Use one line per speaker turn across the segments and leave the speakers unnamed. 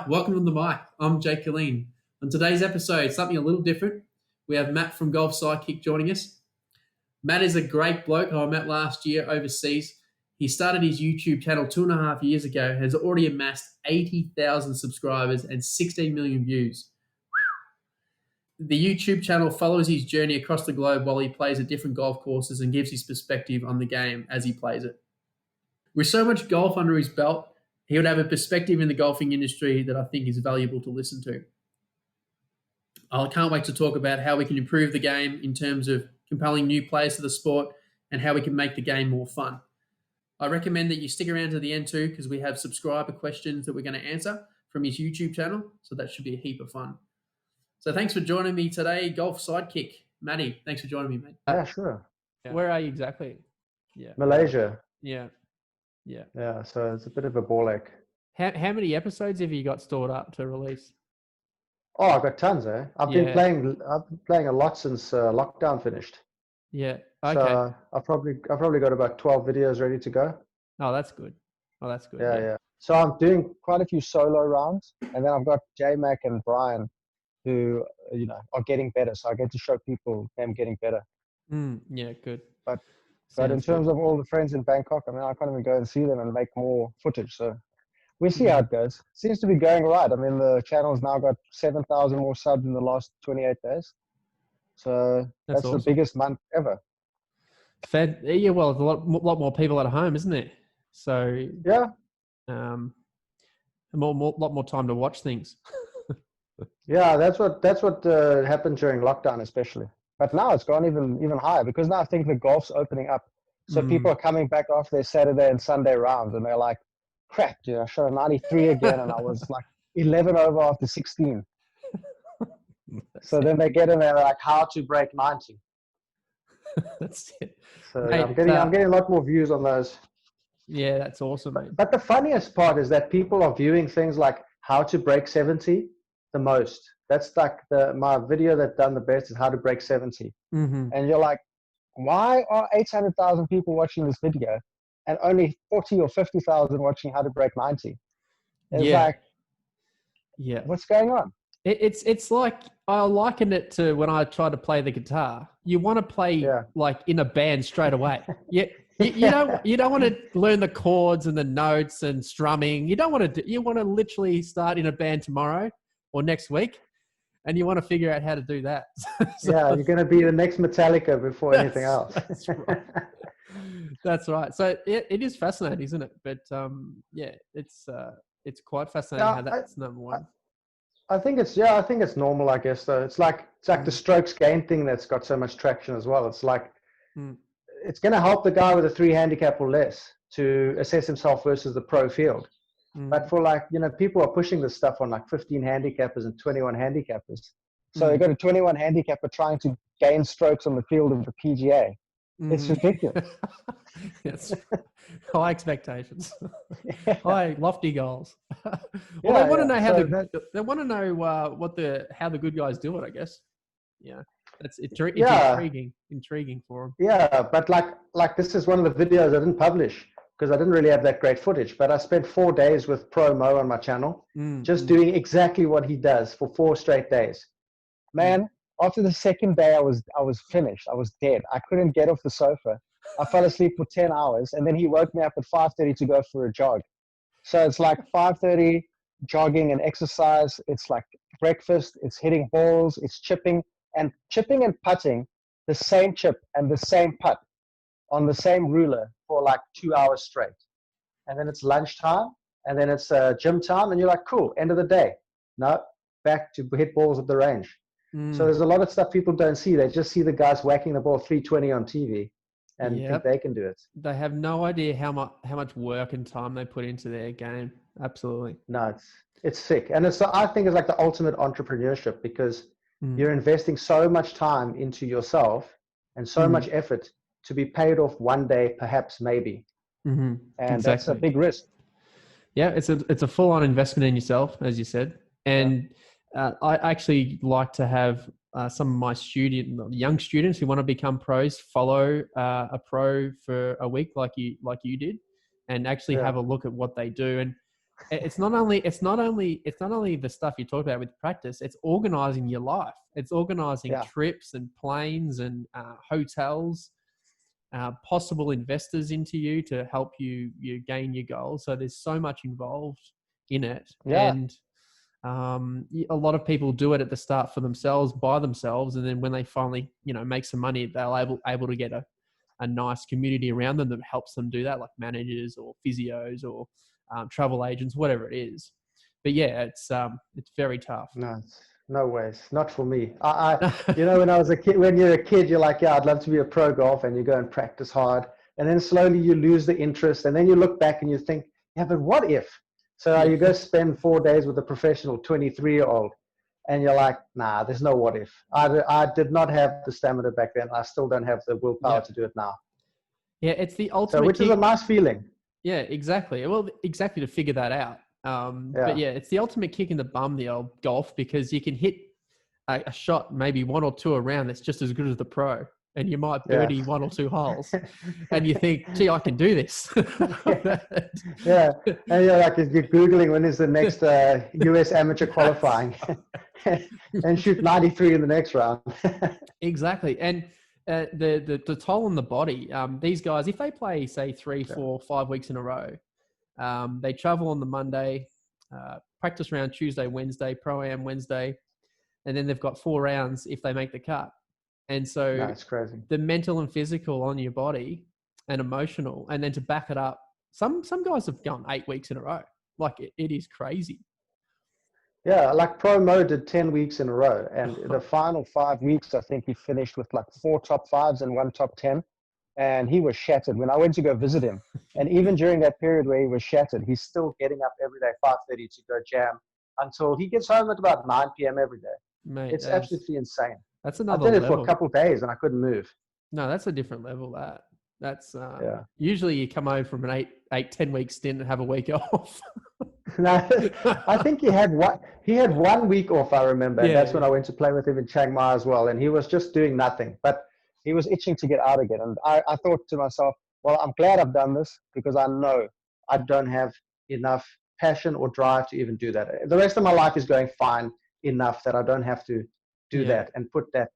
Hi, welcome to the mic. I'm Killeen. On today's episode, something a little different. We have Matt from Golf Sidekick joining us. Matt is a great bloke who I met last year overseas. He started his YouTube channel 2.5 years ago, has already amassed 80,000 subscribers and 16 million views. The YouTube channel follows his journey across the globe while he plays at different golf courses and gives his perspective on the game as he plays it. With so much golf under his belt, he would have a perspective in the golfing industry that I think is valuable to listen to. I can't wait to talk about how we can improve the game in terms of compelling new players to the sport and how we can make the game more fun. I recommend that you stick around to the end too, because we have subscriber questions that we're going to answer from his YouTube channel. So that should be a heap of fun. So thanks for joining me today, Golf Sidekick. Matty, thanks for joining me, mate.
Yeah, sure.
Yeah. Where are you exactly?
Yeah. Malaysia.
Yeah.
Yeah, so it's a bit of a ball ache.
How many episodes have you got stored up to release?
Oh, I've got tons, eh? I've been playing a lot since lockdown finished.
Yeah. Okay.
So I've probably got about 12 videos ready to go.
Oh, that's good.
Yeah. So I'm doing quite a few solo rounds, and then I've got J-Mac and Brian who, are getting better. So I get to show people them getting better.
Yeah, good.
But in terms of all the friends in Bangkok, I can't even go and see them and make more footage. So we'll see how it goes. Seems to be going right. The channel's now got 7,000 more subs in the last 28 days. So that's awesome. The biggest month ever.
Yeah, well, there's a lot more people at home, isn't it? So
yeah,
a lot more time to watch things.
Yeah, that's what happened during lockdown, especially. But now it's gone even higher because now I think the golf's opening up. So people are coming back off their Saturday and Sunday rounds and they're like, crap, dude, I shot a 93 again and I was like 11 over after 16. So then they get in there like, how to break 90.
That's it.
So mate, I'm getting a lot more views on those.
Yeah, that's awesome, mate.
But the funniest part is that people are viewing things like how to break 70 the most. That's like my video that done the best is how to break 70.
Mm-hmm.
And you're like, why are 800,000 people watching this video and only 40 or 50,000 watching how to break 90? It's like, what's going on?
It's like, I liken it to when I try to play the guitar. You want to play like in a band straight away. You don't want to learn the chords and the notes and strumming. You want to literally start in a band tomorrow or next week. And you want to figure out how to do that.
You're going to be the next Metallica before anything else.
That's right. That's right. So it is fascinating, isn't it? But it's quite fascinating how that's number one.
I think it's normal, I guess. Though it's like the strokes gain thing that's got so much traction as well. It's like it's going to help the guy with a 3 handicap or less to assess himself versus the pro field. But for people are pushing this stuff on like 15 handicappers and 21 handicappers. So you got a 21 handicapper trying to gain strokes on the field of the PGA. It's ridiculous.
Yes. High expectations. High lofty goals. They want to know how they want to know how the good guys do it, I guess. Yeah. It's intriguing for them.
Yeah, but like this is one of the videos I didn't publish because I didn't really have that great footage, but I spent 4 days with Pro Mo on my channel, just doing exactly what he does for 4 straight days. Man, after the second day, I was finished. I was dead. I couldn't get off the sofa. I fell asleep for 10 hours, and then he woke me up at 5:30 to go for a jog. So it's like 5:30, jogging and exercise. It's like breakfast. It's hitting balls. It's chipping and putting the same chip and the same putt on the same ruler for like 2 hours straight. And then it's lunchtime, and then it's gym time, and you're like, cool, end of the day. No, back to hit balls at the range. So there's a lot of stuff people don't see. They just see the guys whacking the ball 320 on TV and think they can do it.
They have no idea how much work and time they put into their game. Absolutely.
No, it's sick. And I think it's like the ultimate entrepreneurship because you're investing so much time into yourself and so much effort to be paid off one day, perhaps, maybe.
Mm-hmm.
And that's a big risk.
Yeah, it's a full-on investment in yourself, as you said. And I actually like to have some of my young students who want to become pros follow a pro for a week like you did, and actually have a look at what they do. And it's not only the stuff you talk about with practice. It's organizing your life. It's organizing trips and planes and hotels, possible investors into you to help you gain your goals. So there's so much involved in it. And a lot of people do it at the start for themselves, by themselves, and then when they finally make some money, they're able to get a nice community around them that helps them do that, like managers or physios or travel agents, whatever it is. But yeah, it's very tough.
No ways, not for me. When I was a kid, when you're a kid, you're like, yeah, I'd love to be a pro golfer, and you go and practice hard, and then slowly you lose the interest, and then you look back and you think, yeah, but what if? So you go spend 4 days with a professional 23-year-old, and you're like, nah, there's no what if. I did not have the stamina back then. I still don't have the willpower to do it now.
Yeah, it's the ultimate.
Which is a nice feeling.
Yeah, exactly. Well, exactly, to figure that out. But yeah, it's the ultimate kick in the bum, the old golf, because you can hit a shot, maybe 1 or 2 around that's just as good as the pro, and you might birdie 1 or 2 holes, and you think, gee, I can do this.
And you're like, you're Googling when is the next US amateur qualifying and shoot 93 in the next round.
Exactly. And the toll on the body, these guys, if they play, say, 3, 4, 5 weeks in a row, they travel on the Monday, practice round Tuesday, Wednesday, Pro-Am Wednesday, and then they've got 4 rounds if they make the cut. And so
it's crazy. The
mental and physical on your body and emotional, and then to back it up, some guys have gone 8 weeks in a row. Like it is crazy.
Yeah, like Pro Mo did 10 weeks in a row, and the final 5 weeks, I think he finished with like 4 top 5s and 1 top 10. And he was shattered when I went to go visit him. And even during that period where he was shattered, he's still getting up every day, 5:30 to go jam until he gets home at about 9 p.m. every day. Mate, it's absolutely insane.
That's another
I did it
level.
for a couple of days and I couldn't move.
No, that's a different level. That's usually you come home from an 10 week stint and have a week off.
No, I think he had 1 week off, I remember. And that's when I went to play with him in Chiang Mai as well. And he was just doing nothing. But he was itching to get out again. And I thought to myself, well, I'm glad I've done this because I know I don't have enough passion or drive to even do that. The rest of my life is going fine enough that I don't have to do that and put that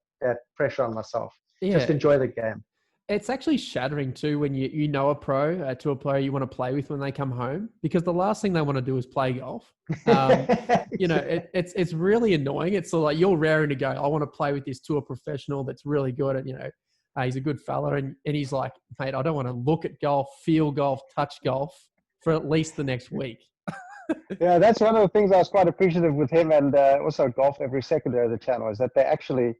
pressure on myself. Just enjoy the game.
It's actually shattering too when you know a pro to a player you want to play with when they come home, because the last thing they want to do is play golf. It's really annoying. It's like you're raring to go. I want to play with this tour professional that's really good, and he's a good fella, and he's like, mate, I don't want to look at golf, feel golf, touch golf for at least the next week.
Yeah, that's one of the things I was quite appreciative with him, and also Golf Every Second of the channel, is that they actually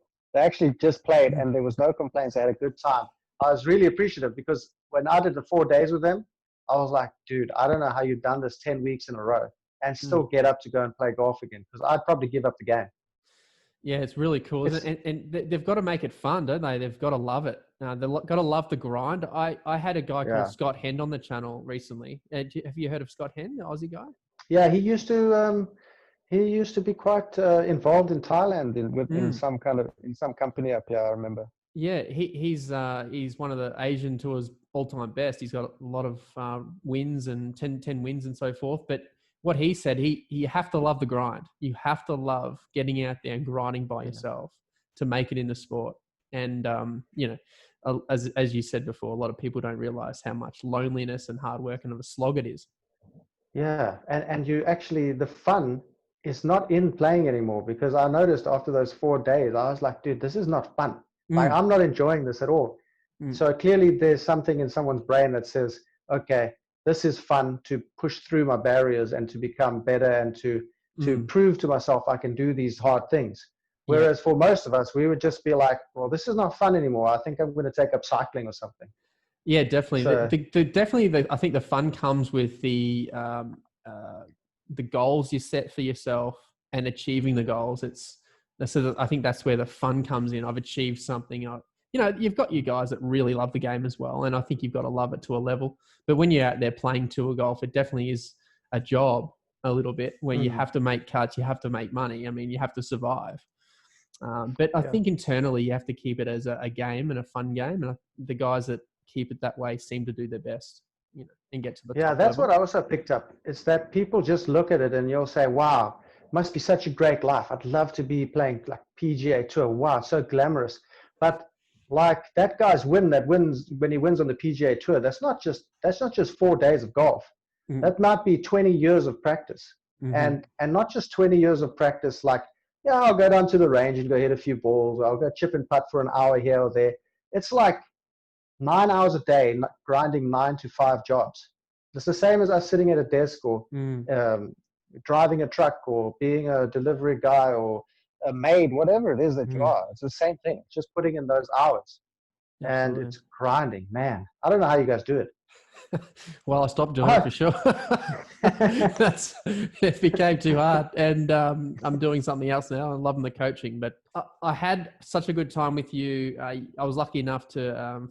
just played and there was no complaints. They had a good time. I was really appreciative because when I did the 4 days with them, I was like, dude, I don't know how you've done this 10 weeks in a row and still get up to go and play golf again, because I'd probably give up the game.
Yeah, it's really cool. And they've got to make it fun, don't they? They've got to love it. They've got to love the grind. I had a guy called Scott Hend on the channel recently. Have you heard of Scott Hend, the Aussie guy?
Yeah, he used to be quite involved in Thailand in some company up here, I remember.
Yeah, he's one of the Asian Tour's all-time best. He's got a lot of wins and 10 wins and so forth. But what he said, you have to love the grind. You have to love getting out there and grinding by yourself to make it in the sport. And as you said before, a lot of people don't realize how much loneliness and hard work and of a slog it is.
Yeah, and you actually, the fun is not in playing anymore, because I noticed after those 4 days, I was like, dude, this is not fun. Like, I'm not enjoying this at all. So clearly there's something in someone's brain that says, okay, this is fun to push through my barriers and to become better and to prove to myself I can do these hard things. Whereas for most of us, we would just be like, well, this is not fun anymore. I think I'm going to take up cycling or something.
Yeah, definitely. So, I think the fun comes with the goals you set for yourself and achieving the goals. I think that's where the fun comes in. I've achieved something. You've got you guys that really love the game as well, and I think you've got to love it to a level. But when you're out there playing tour golf, it definitely is a job a little bit where you have to make cuts, you have to make money. I mean, you have to survive. But I think internally you have to keep it as a game and a fun game, and the guys that keep it that way seem to do their best. and get to the
Yeah,
top
that's
level.
what I also picked up. It's that people just look at it and you'll say, wow, must be such a great life. I'd love to be playing like PGA Tour. Wow, so glamorous. But like that guy's when he wins on the PGA Tour, that's not just 4 days of golf.
Mm.
That might be 20 years of practice.
Mm-hmm.
And not just 20 years of practice like, yeah, I'll go down to the range and go hit a few balls. I'll go chip and putt for an hour here or there. It's like 9 hours a day grinding 9 to 5 jobs. It's the same as us sitting at a desk or driving a truck or being a delivery guy or a maid, whatever it is that you are. It's the same thing. It's just putting in those hours.
Absolutely.
And it's grinding, man. I don't know how you guys do it.
Well, I stopped doing it for sure. It became too hard, and I'm doing something else now. I'm loving the coaching, but I had such a good time with you. I was lucky enough to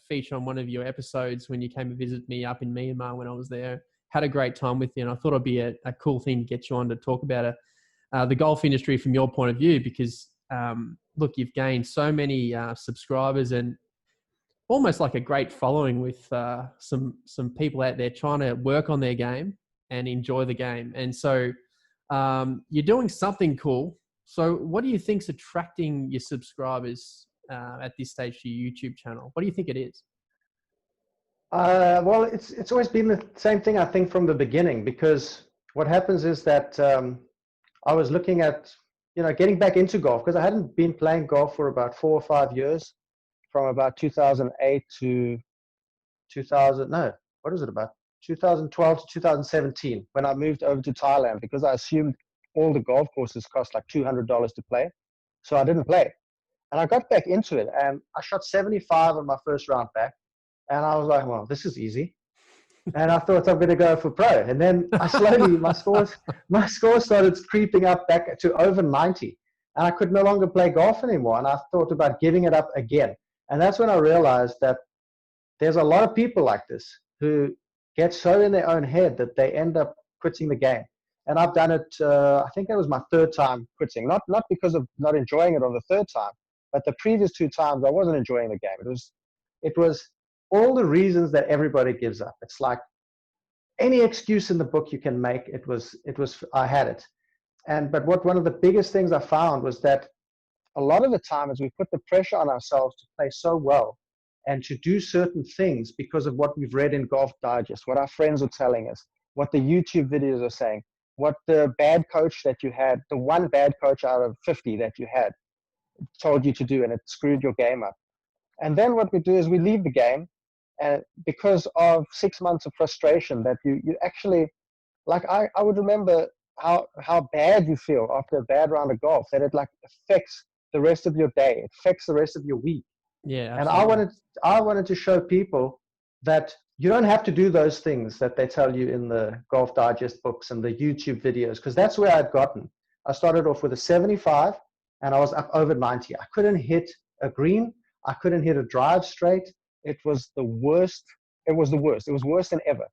feature on one of your episodes when you came to visit me up in Myanmar when I was there. Had a great time with you, and I thought it'd be a cool thing to get you on to talk about the golf industry from your point of view, because look, you've gained so many subscribers and almost like a great following with some people out there trying to work on their game and enjoy the game. And so you're doing something cool. So what do you think's attracting your subscribers at this stage to your YouTube channel? What do you think it is?
Well, it's always been the same thing, I think, from the beginning, because what happens is that I was looking at, getting back into golf because I hadn't been playing golf for about 4 or 5 years, from about 2008 to 2012 to 2017, when I moved over to Thailand, because I assumed all the golf courses cost like $200 to play. So I didn't play. And I got back into it and I shot 75 on my first round back. And I was like, well, this is easy. And I thought I'm going to go for pro. And then I slowly, my scores started creeping up back to over 90. And I could no longer play golf anymore. And I thought about giving it up again. And that's when I realized that there's a lot of people like this who get so in their own head that they end up quitting the game. And I've done it, I think that was my 3rd time quitting. Not because of not enjoying it on the 3rd time, but the previous 2 times I wasn't enjoying the game. It was all the reasons that everybody gives up. It's like any excuse in the book you can make, I had it. But one of the biggest things I found was that a lot of the time is we put the pressure on ourselves to play so well and to do certain things because of what we've read in Golf Digest, what our friends are telling us, what the YouTube videos are saying, what the bad coach that you had, the one bad coach out of 50 that you had told you to do, and it screwed your game up. And then what we do is we leave the game because of 6 months of frustration that you actually, like I would remember how bad you feel after a bad round of golf, that it like affects the rest of your day. It affects the rest of your week.
Yeah,
absolutely. And I wanted to show people that you don't have to do those things that they tell you in the Golf Digest books and the YouTube videos, because that's where I'd gotten. I started off with a 75 and I was up over 90. I couldn't hit a green. I couldn't hit a drive straight. It was the worst. It was the worst. It was worse than ever.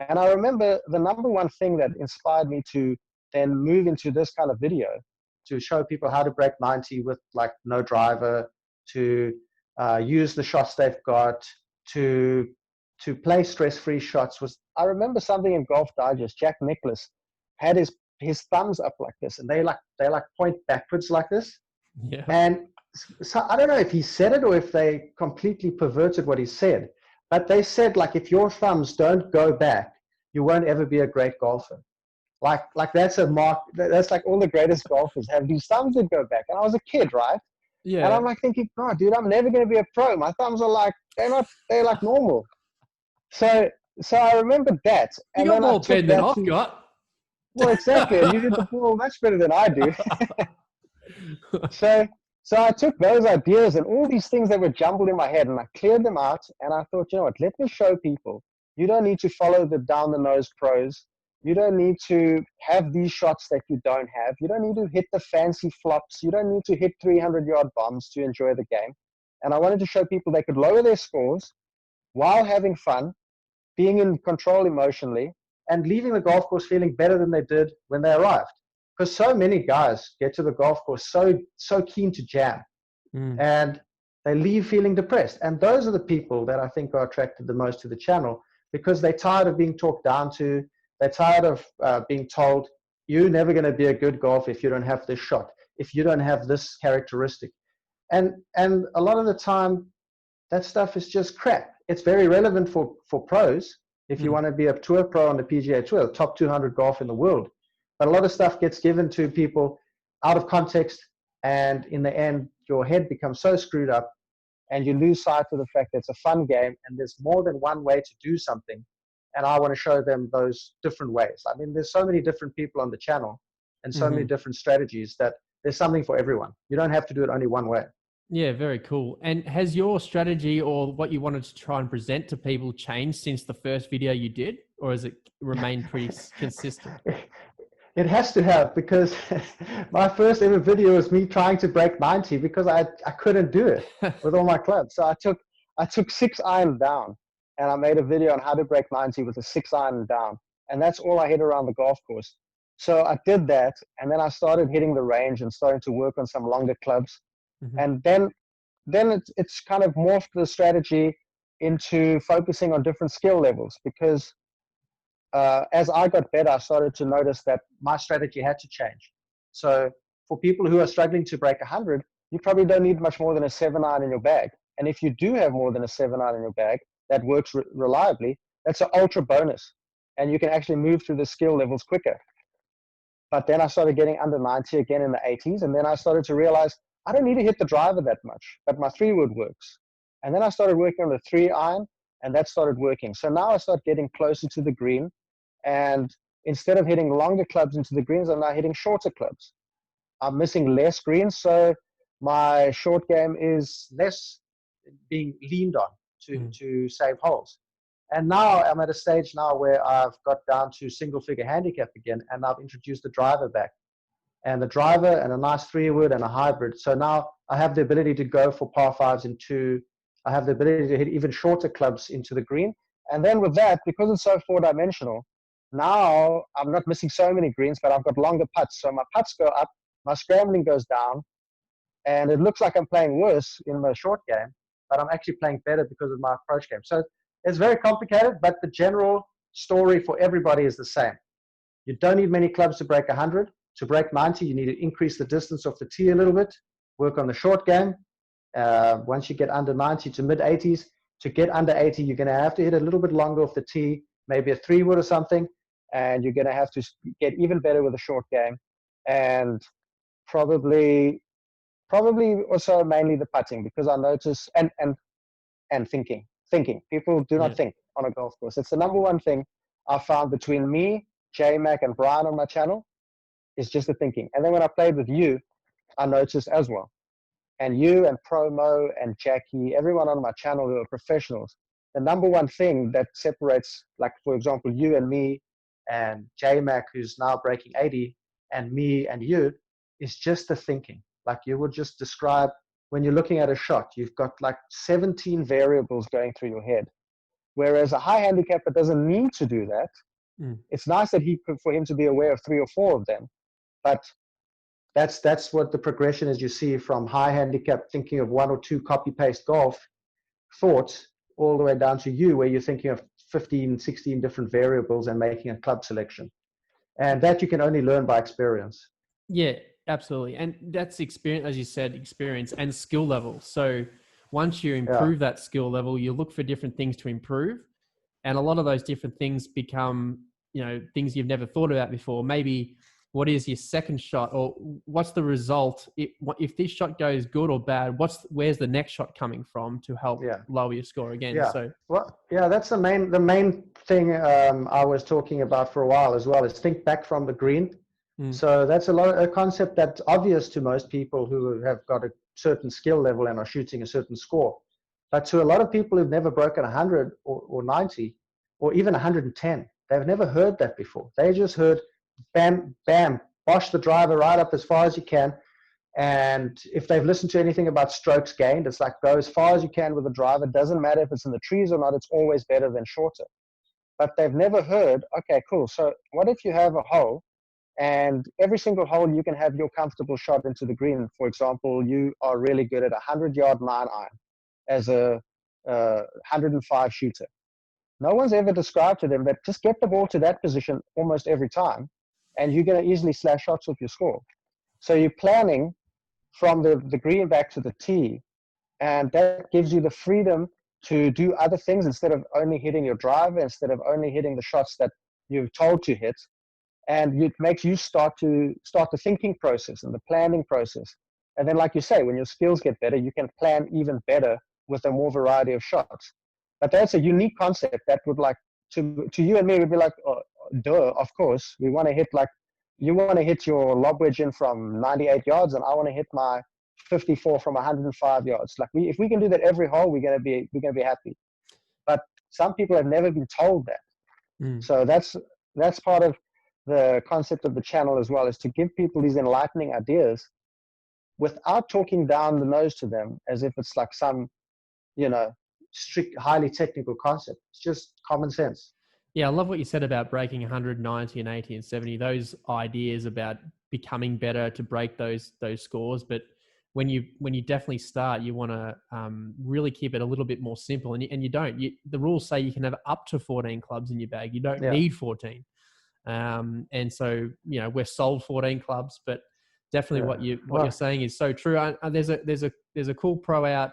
And I remember the number one thing that inspired me to then move into this kind of video, to show people how to break 90 with like no driver, to use the shots they've got, to play stress-free shots, was I remember something in Golf Digest. Jack Nicklaus had his thumbs up like this, and they point backwards like this.
Yeah.
And so I don't know if he said it or if they completely perverted what he said, but they said, like, if your thumbs don't go back, you won't ever be a great golfer. Like that's a mark. That's like all the greatest golfers have these thumbs that go back. And I was a kid, right?
Yeah.
And I'm like thinking, oh, dude, I'm never going to be a pro. My thumbs are like, they're like normal. So I remembered that.
You got more bend than I've got.
Well, exactly. And you hit the ball much better than I do. So I took those ideas and all these things that were jumbled in my head and I cleared them out. And I thought, you know what, let me show people. You don't need to follow the down-the-nose pros. You don't need to have these shots that you don't have. You don't need to hit the fancy flops. You don't need to hit 300-yard bombs to enjoy the game. And I wanted to show people they could lower their scores while having fun, being in control emotionally, and leaving the golf course feeling better than they did when they arrived. Because so many guys get to the golf course so keen to jam, and they leave feeling depressed. And those are the people that I think are attracted the most to the channel, because they're tired of being talked down to. They're tired of being told, you're never going to be a good golfer if you don't have this shot, if you don't have this characteristic. And a lot of the time, that stuff is just crap. It's very relevant for pros if you want to be a tour pro on the PGA Tour, top 200 golf in the world. But a lot of stuff gets given to people out of context, and in the end, your head becomes so screwed up, and you lose sight of the fact that it's a fun game, and there's more than one way to do something. And I want to show them those different ways. I mean, there's so many different people on the channel and so many different strategies that there's something for everyone. You don't have to do it only one way.
Yeah, very cool. And has your strategy or what you wanted to try and present to people changed since the first video you did, or has it remained pretty consistent?
It has to have, because my first ever video was me trying to break 90 because I couldn't do it with all my clubs. So I took 6 iron down, and I made a video on how to break 90 with a 6 iron down. And that's all I hit around the golf course. So I did that, and then I started hitting the range and starting to work on some longer clubs. And then it's kind of morphed the strategy into focusing on different skill levels, because as I got better, I started to notice that my strategy had to change. So for people who are struggling to break 100, you probably don't need much more than a 7 iron in your bag. And if you do have more than a 7 iron in your bag that works reliably, that's an ultra bonus. And you can actually move through the skill levels quicker. But then I started getting under 90 again in the 80s. And then I started to realize I don't need to hit the driver that much, but my 3-wood works. And then I started working on the 3 iron, and that started working. So now I start getting closer to the green. And instead of hitting longer clubs into the greens, I'm now hitting shorter clubs. I'm missing less greens, so my short game is less being leaned on to save holes. And now I'm at a stage now where I've got down to single-figure handicap again, and I've introduced the driver back. And the driver and a nice 3-wood and a hybrid. So now I have the ability to go for par 5s into, I have the ability to hit even shorter clubs into the green. And then with that, because it's so 4-dimensional, now I'm not missing so many greens, but I've got longer putts. So my putts go up, my scrambling goes down, and it looks like I'm playing worse in my short game, but I'm actually playing better because of my approach game. So it's very complicated, but the general story for everybody is the same. You don't need many clubs to break 100. To break 90, you need to increase the distance off the tee a little bit, work on the short game. Once you get under 90 to mid-80s, to get under 80, you're going to have to hit a little bit longer off the tee, maybe a 3-wood or something, and you're going to have to get even better with a short game. And probably also mainly the putting, because I notice, and thinking. People do not think on a golf course. It's the number one thing I found between me, J-Mac, and Brian on my channel. It's just the thinking. And then when I played with you, I noticed as well. And you and Promo and Jackie, everyone on my channel who are professionals, the number one thing that separates, like, for example, you and me and J-Mac, who's now breaking 80, and me and you, is just the thinking. Like, you would just describe, when you're looking at a shot, you've got like 17 variables going through your head. Whereas a high handicapper doesn't need to do that. It's nice that for him to be aware of 3 or 4 of them. But that's what the progression is. You see from high handicap thinking of 1 or 2 copy-paste golf thoughts all the way down to you, where you're thinking of 15, 16 different variables and making a club selection. And that you can only learn by experience.
Yeah, absolutely. And that's experience, as you said, experience and skill level. So once you improve that skill level, you look for different things to improve. And a lot of those different things become, things you've never thought about before. Maybe what is your second shot, or what's the result? If this shot goes good or bad, where's the next shot coming from to help lower your score again?
Yeah.
So
that's the main thing I was talking about for a while as well, is think back from the green. So that's a concept that's obvious to most people who have got a certain skill level and are shooting a certain score. But to a lot of people who've never broken 100 or 90 or even 110, they've never heard that before. They just heard bam, bam, bosh the driver right up as far as you can. And if they've listened to anything about strokes gained, it's like, go as far as you can with the driver. Doesn't matter if it's in the trees or not, it's always better than shorter. But they've never heard, okay, cool. So what if you have a hole, and every single hole you can have your comfortable shot into the green? For example, you are really good at a 100-yard 9-iron as a 105 shooter. No one's ever described to them that just get the ball to that position almost every time, and you're going to easily slash shots with your score. So you're planning from the green back to the tee, and that gives you the freedom to do other things instead of only hitting your driver, instead of only hitting the shots that you're told to hit. And it makes you start the thinking process and the planning process. And then, like you say, when your skills get better, you can plan even better with a more variety of shots. But that's a unique concept that would, like, to you and me, would be like, oh, duh, of course. We want to hit, like, you want to hit your lob wedge in from 98 yards, and I want to hit my 54 from 105 yards. Like, if we can do that every hole, we're gonna be happy. But some people have never been told that. So that's part of the concept of the channel as well, is to give people these enlightening ideas without talking down the nose to them as if it's like some, strict, highly technical concept. It's just common sense.
Yeah, I love what you said about breaking 190 and 80 and 70. Those ideas about becoming better to break those scores. But when you definitely start, you want to really keep it a little bit more simple. And you don't. The rules say you can have up to 14 clubs in your bag. You don't need 14. And so, we're sold 14 clubs, but definitely what you're saying is so true. There's a cool pro out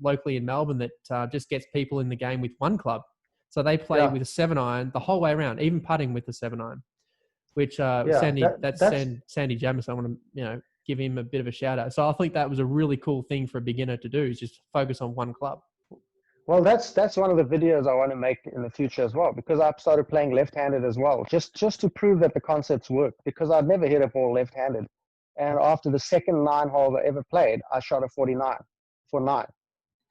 locally in Melbourne that just gets people in the game with one club. So they play with a 7-iron the whole way around, even putting with the 7-iron, which Sandy Jamison. I want to give him a bit of a shout out. So I think that was a really cool thing for a beginner to do, is just focus on one club.
Well, that's one of the videos I want to make in the future as well, because I've started playing left-handed as well, just to prove that the concepts work, because I'd never hit a ball left-handed. And after the second 9 holes I ever played, I shot a 49 for 9,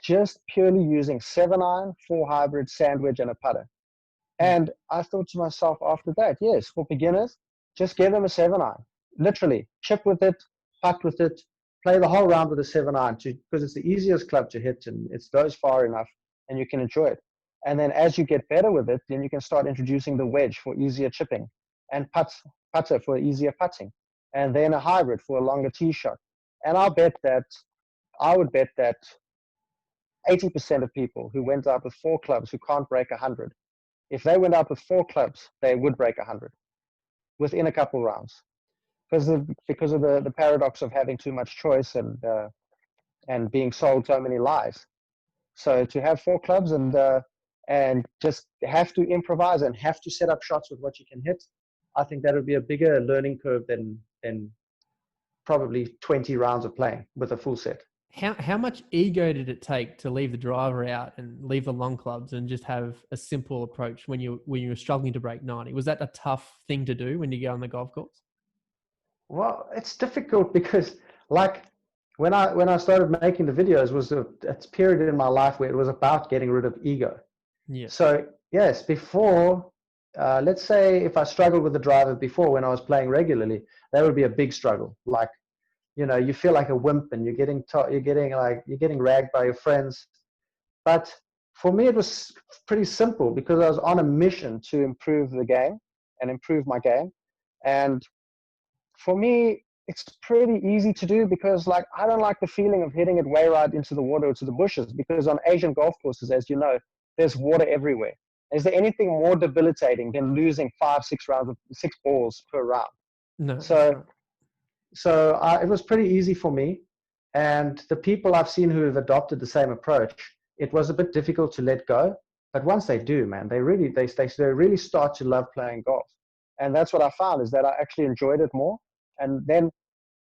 just purely using 7-iron, 4 hybrid, sandwich, and a putter. And I thought to myself after that, yes, for beginners, just give them a 7-iron. Literally, chip with it, putt with it, play the whole round with a 7-iron, because it's the easiest club to hit and it goes far enough and you can enjoy it. And then as you get better with it, then you can start introducing the wedge for easier chipping, and putter for easier putting, and then a hybrid for a longer tee shot. And I would bet that 80% of people who went out with 4 clubs who can't break 100, if they went out with 4 clubs, they would break 100 within a couple rounds, because of the paradox of having too much choice and being sold so many lies. So to have 4 clubs and just have to improvise and have to set up shots with what you can hit, I think that would be a bigger learning curve than probably 20 rounds of playing with a full set.
How much ego did it take to leave the driver out and leave the long clubs and just have a simple approach when you were struggling to break 90? Was that a tough thing to do when you go on the golf course?
Well, it's difficult because, like, when I started making the videos, was a period in my life where it was about getting rid of ego.
Yeah.
So yes, before, let's say if I struggled with the driver before when I was playing regularly, that would be a big struggle. Like, you feel like a wimp and you're getting ragged by your friends. But for me, it was pretty simple because I was on a mission to improve the game and improve my game. And for me, it's pretty easy to do because, like, I don't like the feeling of hitting it way right into the water or to the bushes, because on Asian golf courses, as you know, there's water everywhere. Is there anything more debilitating than losing 5-6 rounds of 6 balls per round?
No.
So it was pretty easy for me. And the people I've seen who have adopted the same approach, it was a bit difficult to let go. But once they do, man, they really start to love playing golf. And that's what I found, is that I actually enjoyed it more. And then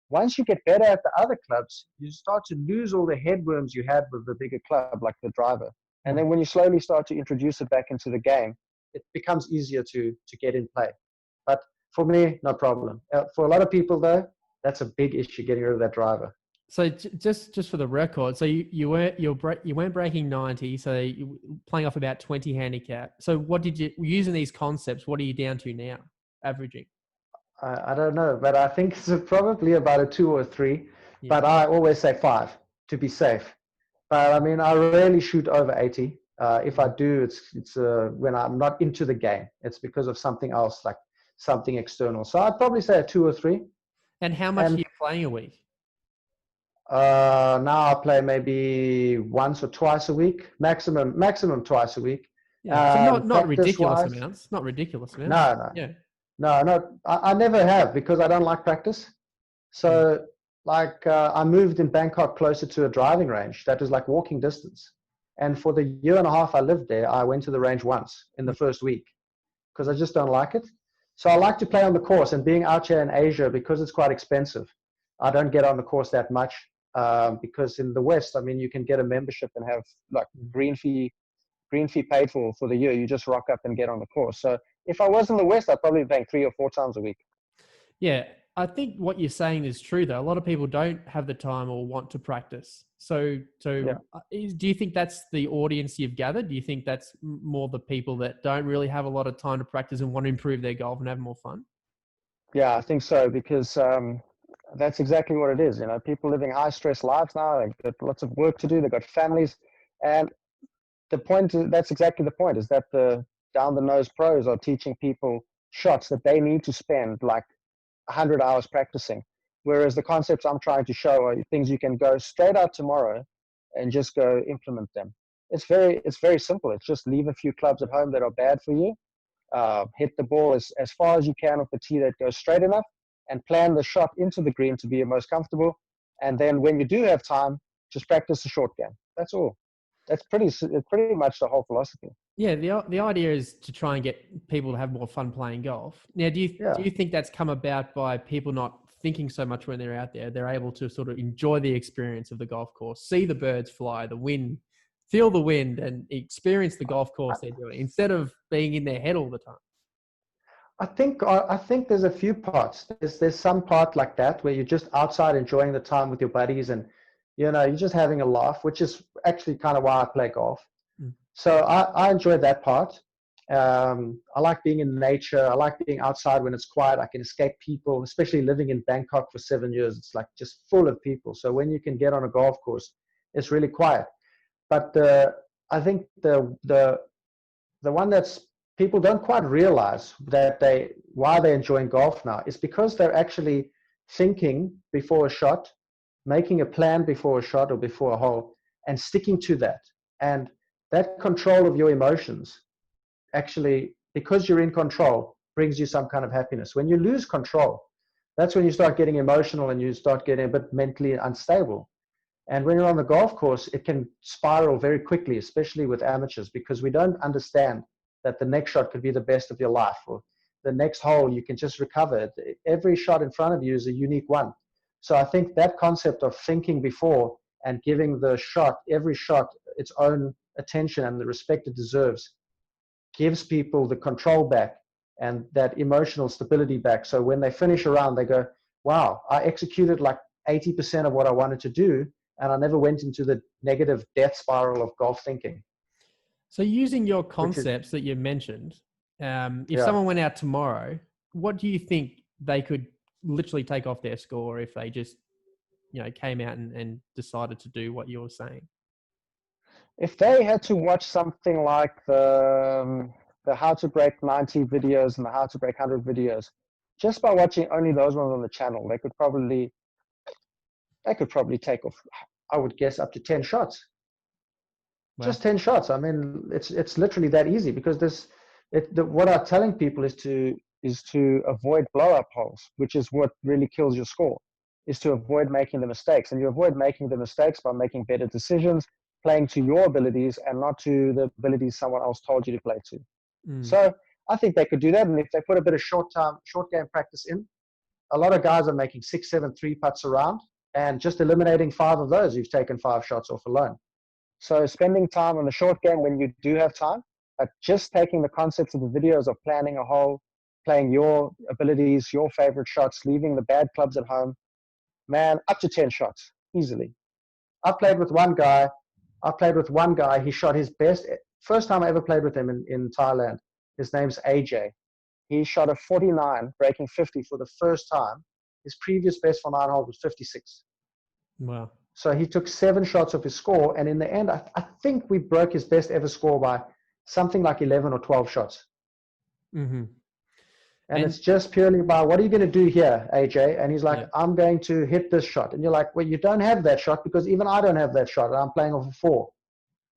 once you get better at the other clubs, you start to lose all the headworms you had with the bigger club, like the driver. And then when you slowly start to introduce it back into the game, it becomes easier to get in play. But for me, no problem. For a lot of people, though, that's a big issue, getting rid of that driver.
So just for the record, so you weren't breaking 90, so you playing off about 20 handicap. So using these concepts, what are you down to now, averaging?
I don't know, but I think it's probably about a 2 or 3. Yeah. But I always say 5 to be safe. But I mean, I rarely shoot over 80. If I do, it's when I'm not into the game. It's because of something else, like something external. So I'd probably say a 2 or 3.
And how much are you playing a week?
Now I play maybe once or twice a week, maximum twice a week.
Yeah. So not ridiculous
Practice-wise,
amounts. Not ridiculous amounts.
no.
Yeah.
No, I never have because I don't like practice. So, I moved in Bangkok closer to a driving range that was like walking distance. And for the year and a half I lived there, I went to the range once in the first week because I just don't like it. So I like to play on the course, and being out here in Asia, because it's quite expensive, I don't get on the course that much because in the West, I mean, you can get a membership and have like green fee paid for the year. You just rock up and get on the course. So if I was in the West, I'd probably be playing 3 or 4 times a week.
Yeah, I think what you're saying is true, though. A lot of people don't have the time or want to practice. So do you think that's the audience you've gathered? Do you think that's more the people that don't really have a lot of time to practice and want to improve their golf and have more fun?
Yeah, I think so, because that's exactly what it is. You know, people living high stress lives now. They've got lots of work to do. They've got families, and that's exactly the point. Is that the down the nose pros are teaching people shots that they need to spend like 100 hours practicing, whereas the concepts I'm trying to show are things you can go straight out tomorrow and just go implement them. It's very simple. It's just leave a few clubs at home that are bad for you, hit the ball as far as you can with the tee that goes straight enough, and plan the shot into the green to be your most comfortable. And then when you do have time, just practice the short game. That's all. That's pretty much the whole philosophy.
Yeah, the idea is to try and get people to have more fun playing golf. Now, do you think that's come about by people not thinking so much when they're out there? They're able to sort of enjoy the experience of the golf course, see the birds fly, the wind, feel the wind, and experience the golf course they're doing instead of being in their head all the time.
I think there's a few parts. There's some part like that where you're just outside enjoying the time with your buddies, and you're just having a laugh, which is actually kind of why I play golf. So I enjoy that part. I like being in nature. I like being outside when it's quiet. I can escape people, especially living in Bangkok for 7 years. It's like just full of people. So when you can get on a golf course, it's really quiet. But I think the one that's people don't quite realize why they're enjoying golf now is because they're actually thinking before a shot, making a plan before a shot or before a hole, and sticking to that. And that control of your emotions, actually, because you're in control, brings you some kind of happiness. When you lose control, that's when you start getting emotional and you start getting a bit mentally unstable. And when you're on the golf course, it can spiral very quickly, especially with amateurs, because we don't understand that the next shot could be the best of your life, or the next hole you can just recover. Every shot in front of you is a unique one. So I think that concept of thinking before and giving every shot its own attention and the respect it deserves gives people the control back and that emotional stability back. So when they finish a round, they go, wow, I executed like 80% of what I wanted to do, and I never went into the negative death spiral of golf thinking.
So using your concepts that you mentioned, if someone went out tomorrow, what do you think they could literally take off their score if they just came out and decided to do what you're saying?
If they had to watch something like the how to break 90 videos and the how to break 100 videos, just by watching only those ones on the channel, they could probably take off, I would guess, up to 10 shots. Wow. Just 10 shots. I mean, it's literally that easy, because what I'm telling people is to avoid blow-up holes, which is what really kills your score, is to avoid making the mistakes. And you avoid making the mistakes by making better decisions, playing to your abilities and not to the abilities someone else told you to play to. So I think they could do that. And if they put a bit of short game practice in, a lot of guys are making 6, 7 3-putts around, and just eliminating 5 of those, you've taken 5 shots off alone. So spending time on the short game when you do have time, but just taking the concepts of the videos of planning a hole, playing your abilities, your favorite shots, leaving the bad clubs at home, man, up to 10 shots, easily. I played with one guy. He shot his best. First time I ever played with him in Thailand. His name's AJ. He shot a 49, breaking 50 for the first time. His previous best for 9 holes was 56.
Wow.
So he took 7 shots of his score, and in the end, I think we broke his best ever score by something like 11 or 12 shots.
Mm-hmm.
And it's just purely by, what are you going to do here, AJ? And he's like, I'm going to hit this shot. And you're like, well, you don't have that shot, because even I don't have that shot, and I'm playing off a 4.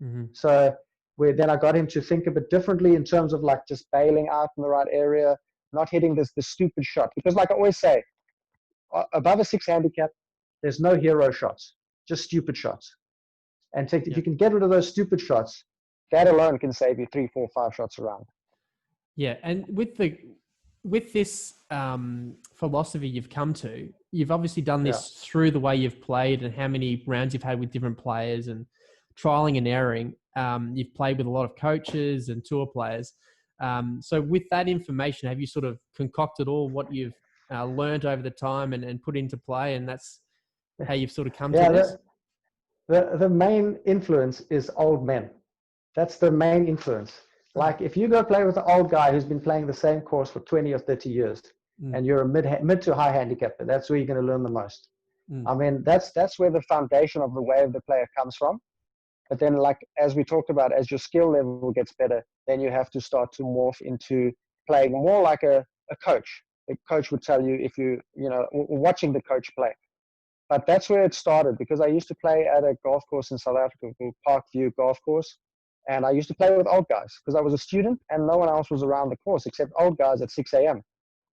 Mm-hmm.
So where then I got him to think a bit differently in terms of like just bailing out in the right area, not hitting this stupid shot. Because like I always say, above a 6 handicap, there's no hero shots, just stupid shots. And if you can get rid of those stupid shots, that alone can save you 3, 4, 5 shots around.
Yeah, and with this philosophy you've come to, you've obviously done this through the way you've played and how many rounds you've had with different players and trialing and erroring. You've played with a lot of coaches and tour players. So with that information, have you sort of concocted all what you've learned over the time and put into play, and that's how you've sort of come to this?
The main influence is old men. That's the main influence. Like if you go play with an old guy who's been playing the same course for 20 or 30 years, and you're a mid to high handicapper, that's where you're going to learn the most. I mean, that's where the foundation of the way of the player comes from. But then, like as we talked about, as your skill level gets better, then you have to start to morph into playing more like a coach. The coach would tell you if you watching the coach play. But that's where it started, because I used to play at a golf course in South Africa called Parkview Golf Course. And I used to play with old guys because I was a student and no one else was around the course except old guys at 6 a.m.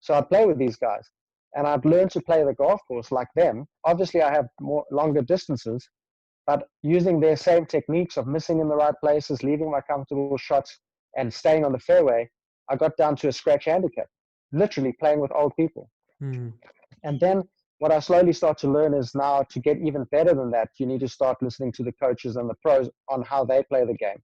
So I'd play with these guys and I'd learn to play the golf course like them. Obviously, I have longer distances, but using their same techniques of missing in the right places, leaving my comfortable shots and staying on the fairway, I got down to a scratch handicap, literally playing with old people. And then what I slowly start to learn is now to get even better than that, you need to start listening to the coaches and the pros on how they play the game.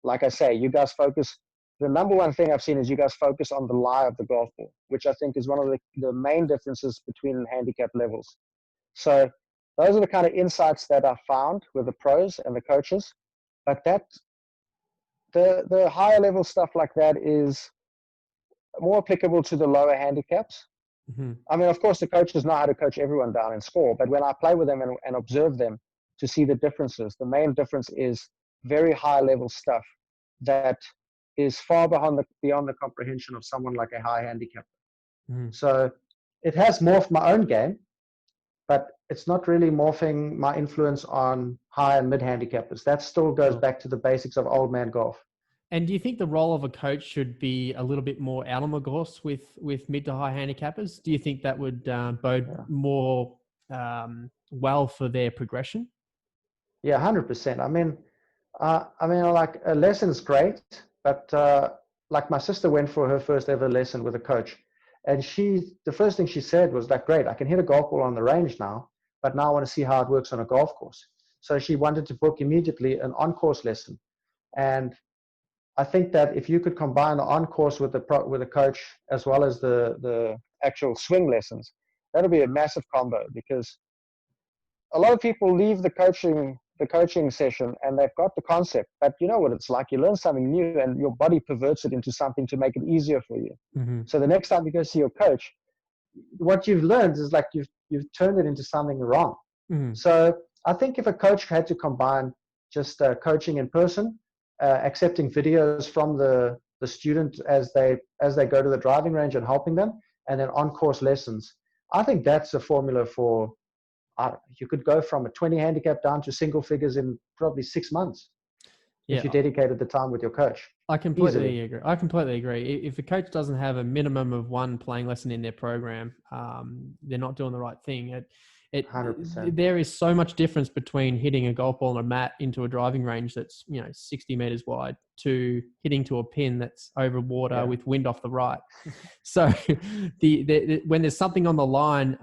Like I say, you guys focus. The number one thing I've seen is you guys focus on the lie of the golf ball, which I think is one of the main differences between handicap levels. So those are the kind of insights that I found with the pros and the coaches. But the higher level stuff like that is more applicable to the lower handicaps. I mean, of course, the coaches know how to coach everyone down and score. But when I play with them and observe them to see the differences, the main difference is very high level stuff that is far beyond the comprehension of someone like a high handicapper. So it has morphed my own game, but it's not really morphing my influence on high and mid handicappers. That still goes back to the basics of old man golf.
And do you think the role of a coach should be a little bit more out on the course with mid to high handicappers? Do you think that would bode more well for their progression?
Yeah, 100%. I mean, like a lesson's great, but like my sister went for her first ever lesson with a coach, and the first thing she said was like, great, I can hit a golf ball on the range now, but now I want to see how it works on a golf course. So she wanted to book immediately an on-course lesson. And I think that if you could combine the on-course with a coach as well as the actual swing lessons, that'll be a massive combo, because a lot of people leave the coaching session and they've got the concept, but you know what it's like. You learn something new and your body perverts it into something to make it easier for you. So the next time you go see your coach, what you've learned is like you've turned it into something wrong. So I think if a coach had to combine just coaching in person, accepting videos from the student as they go to the driving range and helping them, and then on-course lessons, I think that's a formula for, you could go from a 20 handicap down to single figures in probably 6 months if you dedicated the time with your coach.
I completely agree. If a coach doesn't have a minimum of one playing lesson in their program, they're not doing the right thing.
100%.
There is so much difference between hitting a golf ball on a mat into a driving range that's 60 meters wide to hitting to a pin that's over water with wind off the right. So when there's something on the line,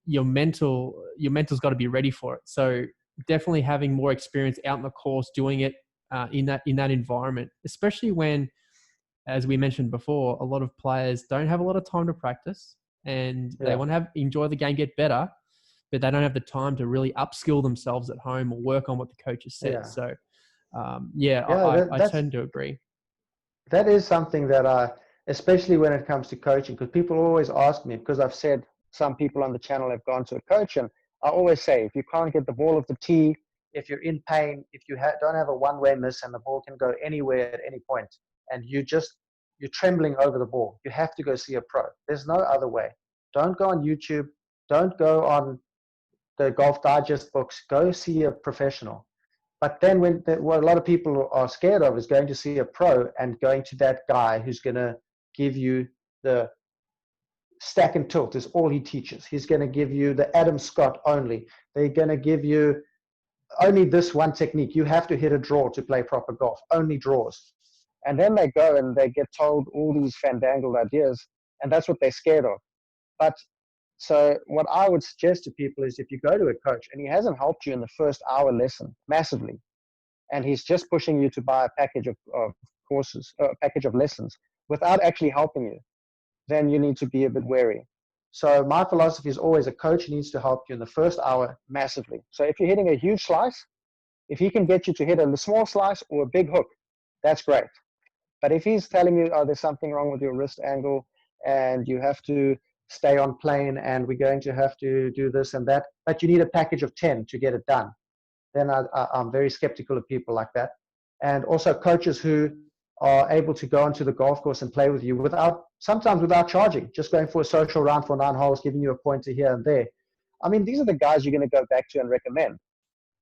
your mental's got to be ready for it. So definitely having more experience out in the course, doing it in that environment, especially when, as we mentioned before, a lot of players don't have a lot of time to practice. And they want to enjoy the game, get better, but they don't have the time to really upskill themselves at home or work on what the coach has said. So, I tend to agree.
That is something that especially when it comes to coaching, because people always ask me, because I've said some people on the channel have gone to a coach, and I always say, if you can't get the ball off the tee, if you're in pain, if you don't have a one-way miss and the ball can go anywhere at any point, and you're trembling over the ball, you have to go see a pro. There's no other way. Don't go on YouTube. Don't go on the Golf Digest books. Go see a professional. But then what a lot of people are scared of is going to see a pro and going to that guy who's going to give you the stack and tilt is all he teaches. He's going to give you the Adam Scott only. They're going to give you only this one technique. You have to hit a draw to play proper golf, only draws. And then they go and they get told all these fandangled ideas, and that's what they're scared of. But so what I would suggest to people is if you go to a coach and he hasn't helped you in the first hour lesson massively, and he's just pushing you to buy a package of courses, a package of lessons without actually helping you, then you need to be a bit wary. So my philosophy is always a coach needs to help you in the first hour massively. So if you're hitting a huge slice, if he can get you to hit a small slice or a big hook, that's great. But if he's telling you, oh, there's something wrong with your wrist angle and you have to stay on plane and we're going to have to do this and that, but you need a package of 10 to get it done, then I'm very skeptical of people like that. And also coaches who are able to go onto the golf course and play with you sometimes without charging, just going for a social round for 9 holes, giving you a pointer here and there. I mean, these are the guys you're going to go back to and recommend.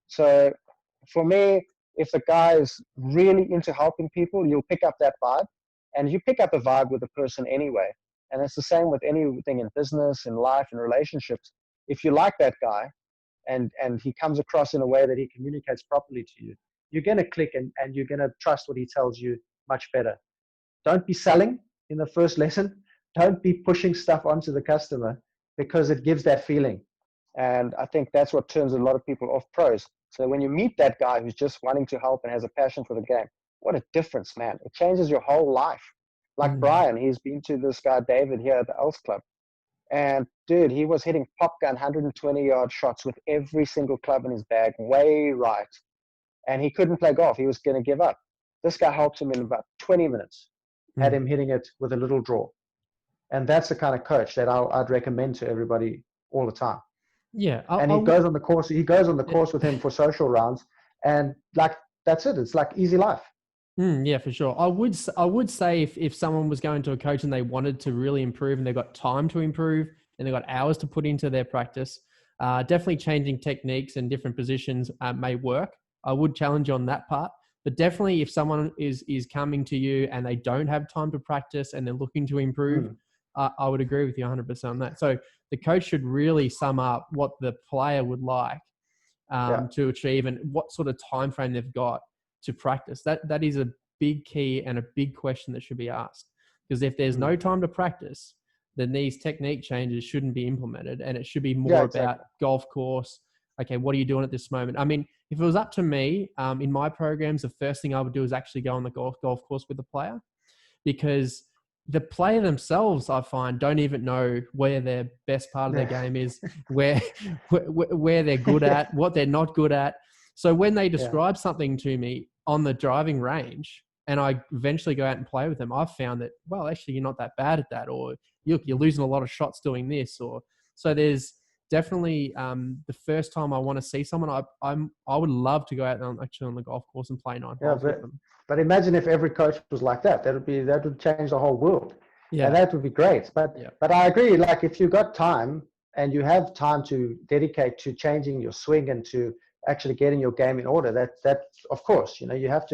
So for me, if the guy is really into helping people, you'll pick up that vibe, and you pick up a vibe with the person anyway. And it's the same with anything in business, in life, in relationships. If you like that guy and he comes across in a way that he communicates properly to you, you're going to click and you're going to trust what he tells you much better. Don't be selling in the first lesson. Don't be pushing stuff onto the customer because it gives that feeling. And I think that's what turns a lot of people off pros. So when you meet that guy who's just wanting to help and has a passion for the game, what a difference, man. It changes your whole life. Like Brian, he's been to this guy, David, here at the Elks Club. And dude, he was hitting pop gun 120-yard shots with every single club in his bag, way right. And he couldn't play golf. He was going to give up. This guy helped him in about 20 minutes, had him hitting it with a little draw. And that's the kind of coach that I'd recommend to everybody all the time.
Yeah.
He goes on the course. He goes on the course with him for social rounds. And like, that's it. It's like easy life.
Yeah, for sure. I would say if someone was going to a coach and they wanted to really improve and they've got time to improve and they've got hours to put into their practice, definitely changing techniques and different positions may work. I would challenge you on that part. But definitely if someone is coming to you and they don't have time to practice and they're looking to improve, I would agree with you 100% on that. So the coach should really sum up what the player would like to achieve and what sort of time frame they've got to practice. That is a big key and a big question that should be asked. Because if there's no time to practice, then these technique changes shouldn't be implemented, and it should be more about golf course. Okay, what are you doing at this moment? I mean, if it was up to me, in my programs, the first thing I would do is actually go on the golf course with the player, because the player themselves, I find, don't even know where their best part of their game is, where they're good at, what they're not good at. So when they describe something to me on the driving range, and I eventually go out and play with them, I've found that, well, actually, you're not that bad at that, or you're losing a lot of shots doing this, or so there's definitely the first time I want to see someone, I would love to go out and actually on the golf course and play 9 holes with them.
But imagine if every coach was like that. That would change the whole world. Yeah, and that would be great. But I agree. Like if you got time and you have time to dedicate to changing your swing and to actually getting your game in order, that of course, you have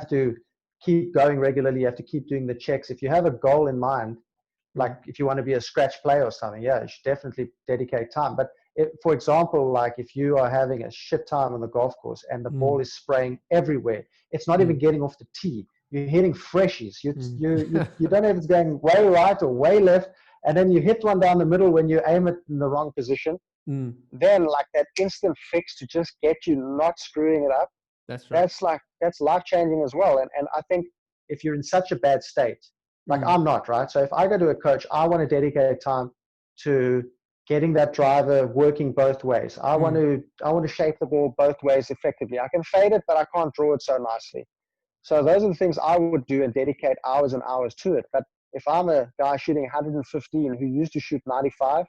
to keep going regularly. You have to keep doing the checks. If you have a goal in mind, like if you want to be a scratch player or something, you should definitely dedicate time. But for example, like if you are having a shit time on the golf course and the ball is spraying everywhere, it's not even getting off the tee. You're hitting freshies. You don't know if it's going way right or way left, and then you hit one down the middle when you aim it in the wrong position. Then like that instant fix to just get you not screwing it up.
That's right.
That's life changing as well. And I think if you're in such a bad state, like I'm not, right? So if I go to a coach, I want to dedicate time to getting that driver working both ways. I want to shape the ball both ways effectively. I can fade it, but I can't draw it so nicely. So those are the things I would do and dedicate hours and hours to it. But if I'm a guy shooting 115 who used to shoot 95,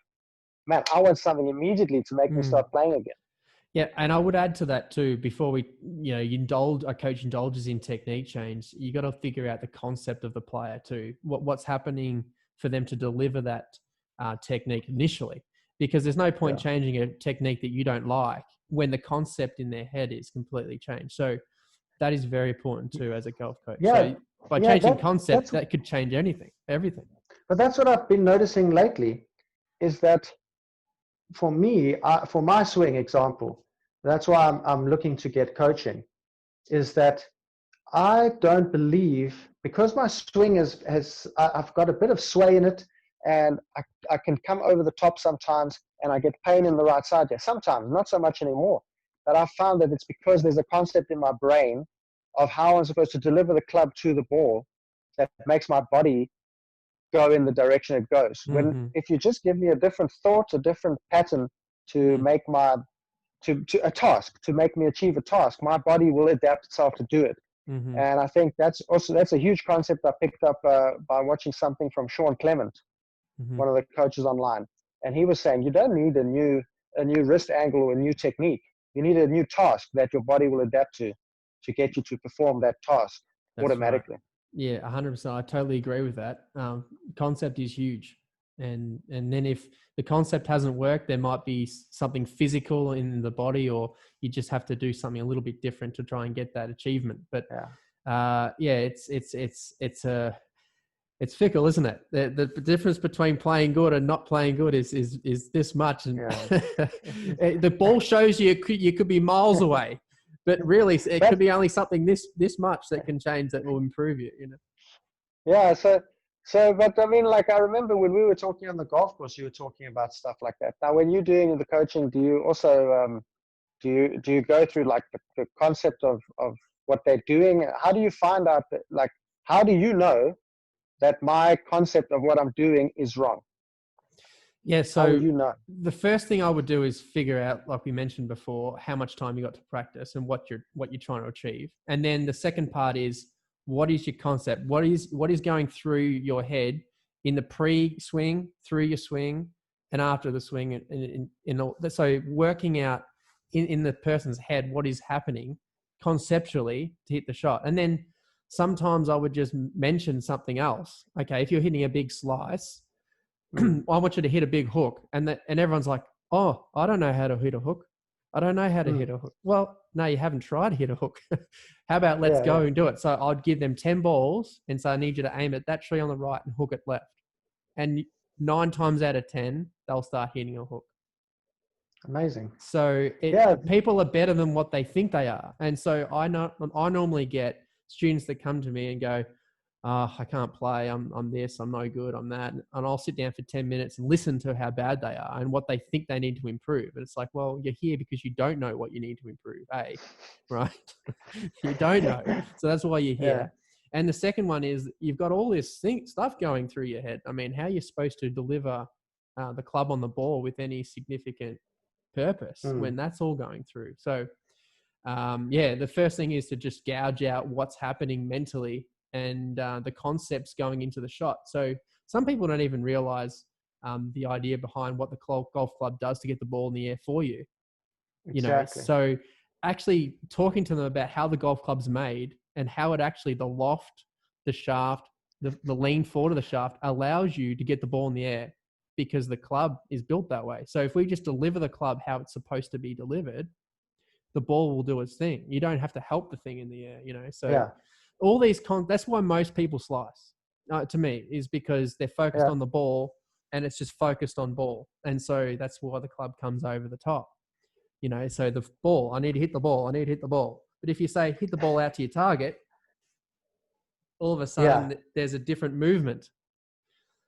man, I want something immediately to make me start playing again.
Yeah, and I would add to that too, before a coach indulges in technique change, you got to figure out the concept of the player too. What's happening for them to deliver that technique initially, because there's no point changing a technique that you don't like when the concept in their head is completely changed. So that is very important too as a golf coach.
Yeah.
So by changing concept, that could change everything.
But that's what I've been noticing lately, is that for me, for my swing example, that's why I'm looking to get coaching, is that I don't believe, because my swing I've got a bit of sway in it, and I can come over the top sometimes, and I get pain in the right side there. Sometimes, not so much anymore. But I've found that it's because there's a concept in my brain of how I'm supposed to deliver the club to the ball that makes my body go in the direction it goes. If you just give me a different thought, a different pattern to make to a task, to make me achieve a task, my body will adapt itself to do it. And I think that's a huge concept I picked up by watching something from Sean Clement, one of the coaches online. And he was saying, you don't need a new wrist angle or a new technique. You need a new task that your body will adapt to get you to perform that task automatically.
Right. Yeah, 100%. I totally agree with that. Concept is huge. And then if the concept hasn't worked, there might be something physical in the body, or you just have to do something a little bit different to try and get that achievement. But it's fickle, isn't it? The difference between playing good and not playing good is this much. And the ball shows you could be miles away, but really it could be only something this much that can change, that will improve you.
Yeah. So, but I mean, like, I remember when we were talking on the golf course, you were talking about stuff like that. Now, when you're doing the coaching, do you also do you go through like the concept of what they're doing? How do you find out that, like, how do you know that my concept of what I'm doing is wrong?
Yeah, so
how do you know?
The first thing I would do is figure out, like we mentioned before, how much time you got to practice and what you're trying to achieve. And then the second part is, what is your concept? What is going through your head in the pre-swing, through your swing, and after the swing? So working out in the person's head what is happening conceptually to hit the shot. And then sometimes I would just mention something else. Okay, if you're hitting a big slice, I want you to hit a big hook. And everyone's like, oh, I don't know how to hit a hook. I don't know how to hit a hook. Well, no, you haven't tried to hit a hook. How about let's go and do it? So I'd give them 10 balls and say, I need you to aim at that tree on the right and hook it left. And 9 times out of 10, they'll start hitting a hook.
Amazing.
So people are better than what they think they are. And so I normally get students that come to me and go, I can't play. I'm this, I'm no good, I'm that. And I'll sit down for 10 minutes and listen to how bad they are and what they think they need to improve. And it's like, well, you're here because you don't know what you need to improve, right? You don't know. So that's why you're here. Yeah. And the second one is, you've got all this stuff going through your head. I mean, how are you supposed to deliver the club on the ball with any significant purpose when that's all going through? So the first thing is to just gouge out what's happening mentally and the concepts going into the shot. So some people don't even realize the idea behind what the golf club does to get the ball in the air for you.
Exactly.
So actually talking to them about how the golf club's made and how it actually, the loft, the shaft, the lean forward of the shaft allows you to get the ball in the air, because the club is built that way. So if we just deliver the club how it's supposed to be delivered, the ball will do its thing. You don't have to help the thing in the air, So all these that's why most people slice, to me, is because they're focused on the ball and it's just focused on ball. And so that's why the club comes over the top, So the ball, I need to hit the ball. I need to hit the ball. But if you say, hit the ball out to your target, all of a sudden there's a different movement.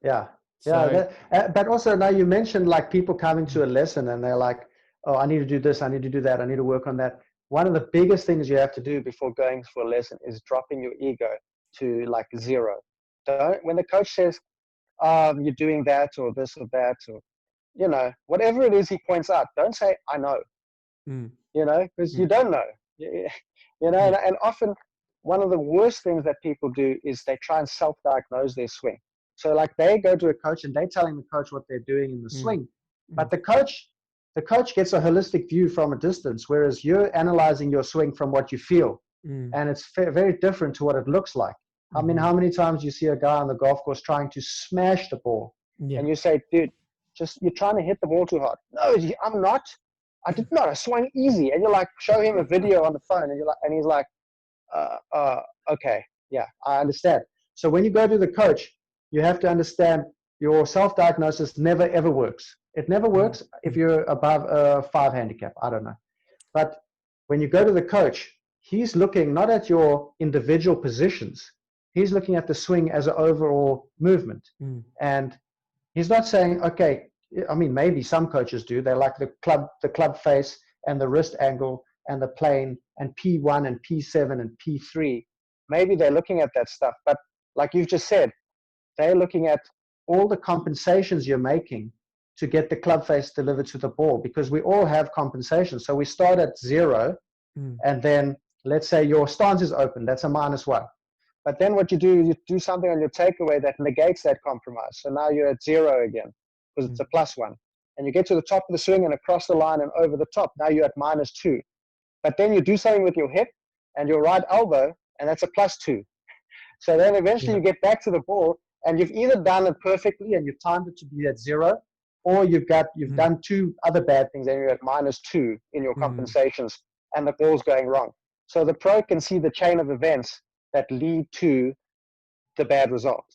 Yeah. But also now you mentioned, like, people coming to a lesson and they're like, oh, I need to do this, I need to do that, I need to work on that. One of the biggest things you have to do before going for a lesson is dropping your ego to like 0. When the coach says, you're doing that or this or that, or, whatever it is he points out, don't say, I know, because you don't know, and often one of the worst things that people do is they try and self-diagnose their swing. So like, they go to a coach and they're telling the coach what they're doing in the swing, but the coach gets a holistic view from a distance, whereas you're analyzing your swing from what you feel. And it's very different to what it looks like. I mean, how many times you see a guy on the golf course trying to smash the ball and you say, dude, you're trying to hit the ball too hard. No, I'm not. I did not. I swung easy. And you're like, show him a video on the phone, and he's like, okay, yeah, I understand. So when you go to the coach, you have to understand your self-diagnosis never ever works. It never works if you're above a 5 handicap. I don't know. But when you go to the coach, he's looking not at your individual positions. He's looking at the swing as an overall movement. And he's not saying, okay, I mean, maybe some coaches do. They like the club face and the wrist angle and the plane and P1 and P7 and P3. Maybe they're looking at that stuff. But like you've just said, they're looking at all the compensations you're making to get the club face delivered to the ball, because we all have compensations. So we start at 0, and then let's say your stance is open. That's a -1. But then what you do something on your takeaway that negates that compromise. So now you're at 0 again, because it's a +1. And you get to the top of the swing and across the line and over the top. Now you're at -2. But then you do something with your hip and your right elbow, and that's a +2. So then eventually you get back to the ball, and you've either done it perfectly and you've timed it to be at 0, or you've done 2 other bad things and you're at -2 in your compensations, and the ball's going wrong. So the pro can see the chain of events that lead to the bad result.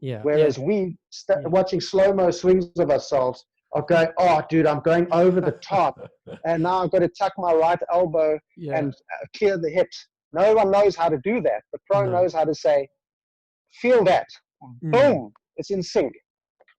Yeah.
Whereas we, watching slow-mo swings of ourselves, are going, oh, dude, I'm going over the top, and now I've got to tuck my right elbow and clear the hips. No one knows how to do that. The pro knows how to say, feel that. Boom, it's in sync.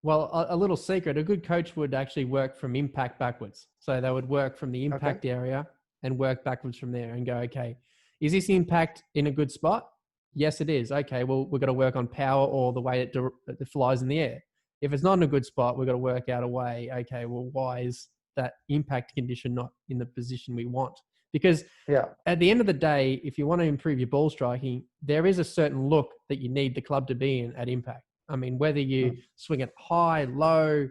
Well, a little secret, a good coach would actually work from impact backwards. So they would work from the impact area and work backwards from there and go, okay, is this impact in a good spot? Yes, it is. Okay, well, we've got to work on power or the way it flies in the air. If it's not in a good spot, we've got to work out a way, okay, well, why is that impact condition not in the position we want? Because at the end of the day, if you want to improve your ball striking, there is a certain look that you need the club to be in at impact. I mean, whether you swing it high, low,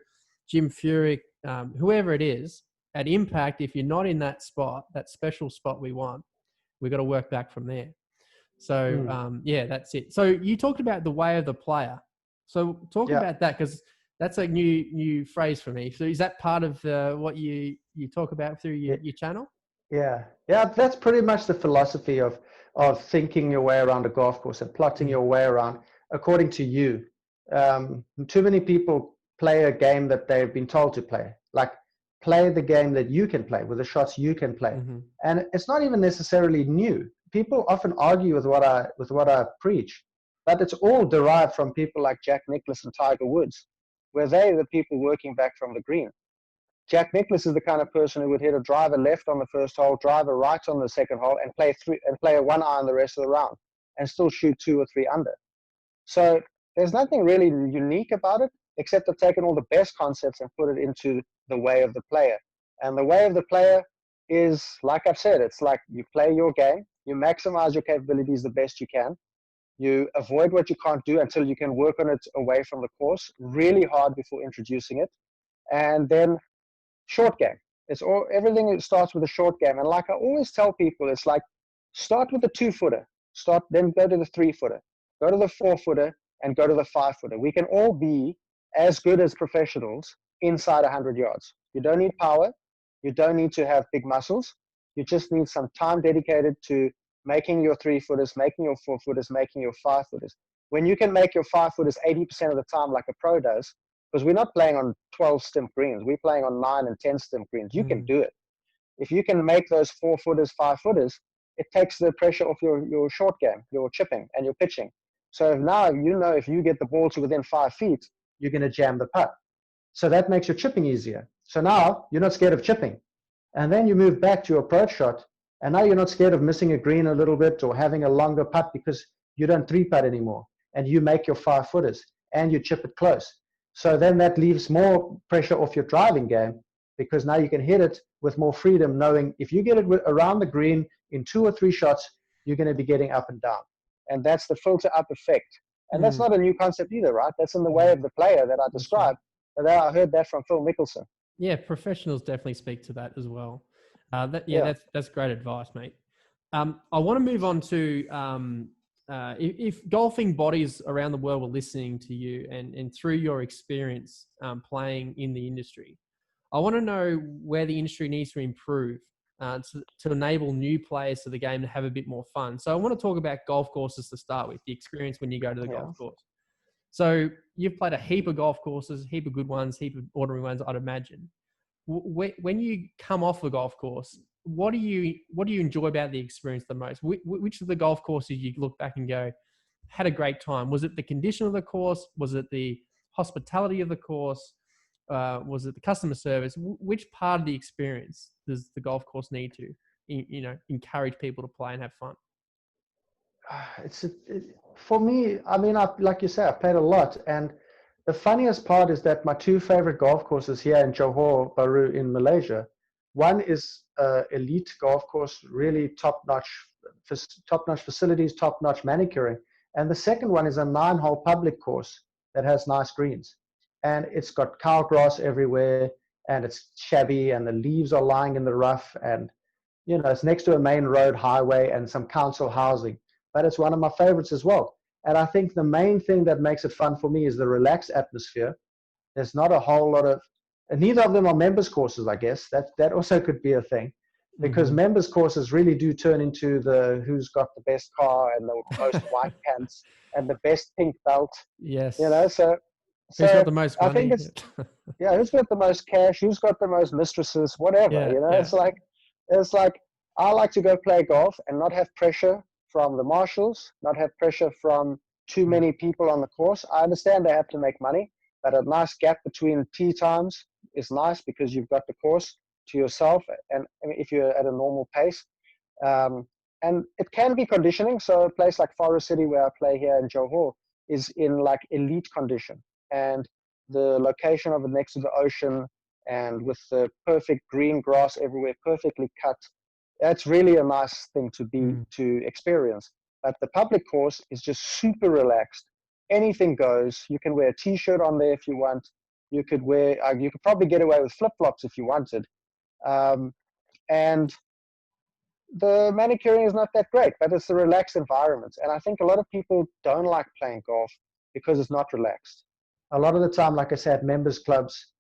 Jim Furyk, whoever it is, at impact, if you're not in that spot, that special spot we want, we've got to work back from there. So, that's it. So you talked about the way of the player. So talk about that, because that's a new phrase for me. So is that part of what you talk about through your channel?
Yeah, that's pretty much the philosophy of thinking your way around a golf course and plotting your way around according to you. Too many people play a game that they've been told to play. Like, play the game that you can play with the shots you can play. And it's not even necessarily new. People often argue with what I preach, but it's all derived from people like Jack Nicklaus and Tiger Woods, where they're the people working back from the green. Jack Nicklaus is the kind of person who would hit a driver left on the first hole, driver right on the second hole, and play a 1 iron the rest of the round, and still shoot 2 or 3 under. So there's nothing really unique about it, except I've taken all the best concepts and put it into the way of the player. And the way of the player is, like I've said, it's like you play your game, you maximize your capabilities the best you can, you avoid what you can't do until you can work on it away from the course really hard before introducing it, and then short game. Everything starts with a short game. And like I always tell people, it's like, start with the 2-footer, then go to the 3-footer, go to the 4-footer, and go to the 5-footer. We can all be as good as professionals inside 100 yards. You don't need power. You don't need to have big muscles. You just need some time dedicated to making your 3-footers, making your 4-footers, making your 5-footers. When you can make your 5-footers 80% of the time like a pro does, because we're not playing on 12 stimp greens, we're playing on 9 and 10 stimp greens. You can do it. If you can make those 4-footers, 5-footers, it takes the pressure off your short game, your chipping and your pitching. So now you know if you get the ball to within 5 feet, you're going to jam the putt. So that makes your chipping easier. So now you're not scared of chipping. And then you move back to your approach shot, and now you're not scared of missing a green a little bit or having a longer putt because you don't 3-putt anymore. And you make your 5-footers and you chip it close. So then that leaves more pressure off your driving game, because now you can hit it with more freedom, knowing if you get it around the green in 2 or 3 shots, you're going to be getting up and down. And that's the filter up effect. And that's not a new concept either, right? That's in the way of the player that I described. But I heard that from Phil Mickelson.
Yeah, professionals definitely speak to that as well. That's great advice, mate. I want to move on to if golfing bodies around the world were listening to you and through your experience playing in the industry, I want to know where the industry needs to improve to enable new players to the game to have a bit more fun. So I want to talk about golf courses to start with, the experience when you go to the golf course. So you've played a heap of golf courses, heap of good ones, heap of ordinary ones, I'd imagine. When you come off the golf course, what do you enjoy about the experience the most? Which of the golf courses you look back and go, had a great time? Was it the condition of the course? Was it the hospitality of the course? Was it the customer service? Which part of the experience does the golf course need to, encourage people to play and have fun?
For me, I mean, like you say, I've played a lot, and the funniest part is that my two favorite golf courses here in Johor Bahru in Malaysia, one is elite golf course, really top-notch facilities, top-notch manicuring, and the second one is a 9-hole public course that has nice greens, and it's got cow grass everywhere, and it's shabby, and the leaves are lying in the rough, and it's next to a main road highway and some council housing. But it's one of my favorites as well. And I think the main thing that makes it fun for me is the relaxed atmosphere. There's not a whole lot of, and neither of them are members courses, I guess. That also could be a thing, because members courses really do turn into the who's got the best car and the most white pants and the best pink belt.
Yes.
So
who's got the most money?
I think it's, who's got the most cash? Who's got the most mistresses? Whatever. It's like I like to go play golf and not have pressure from the marshals, not have pressure from too many people on the course. I understand they have to make money, but a nice gap between tee times is nice because you've got the course to yourself, and if you're at a normal pace. And it can be conditioning. So a place like Forest City, where I play here in Johor, is in like elite condition. And the location of it next to the ocean and with the perfect green grass everywhere, perfectly cut, that's really a nice thing to experience. But the public course is just super relaxed. Anything goes. You can wear a t-shirt on there if you want. You could probably get away with flip-flops if you wanted. And the manicuring is not that great, but it's a relaxed environment. And I think a lot of people don't like playing golf because it's not relaxed. A lot of the time, like I said, members clubs,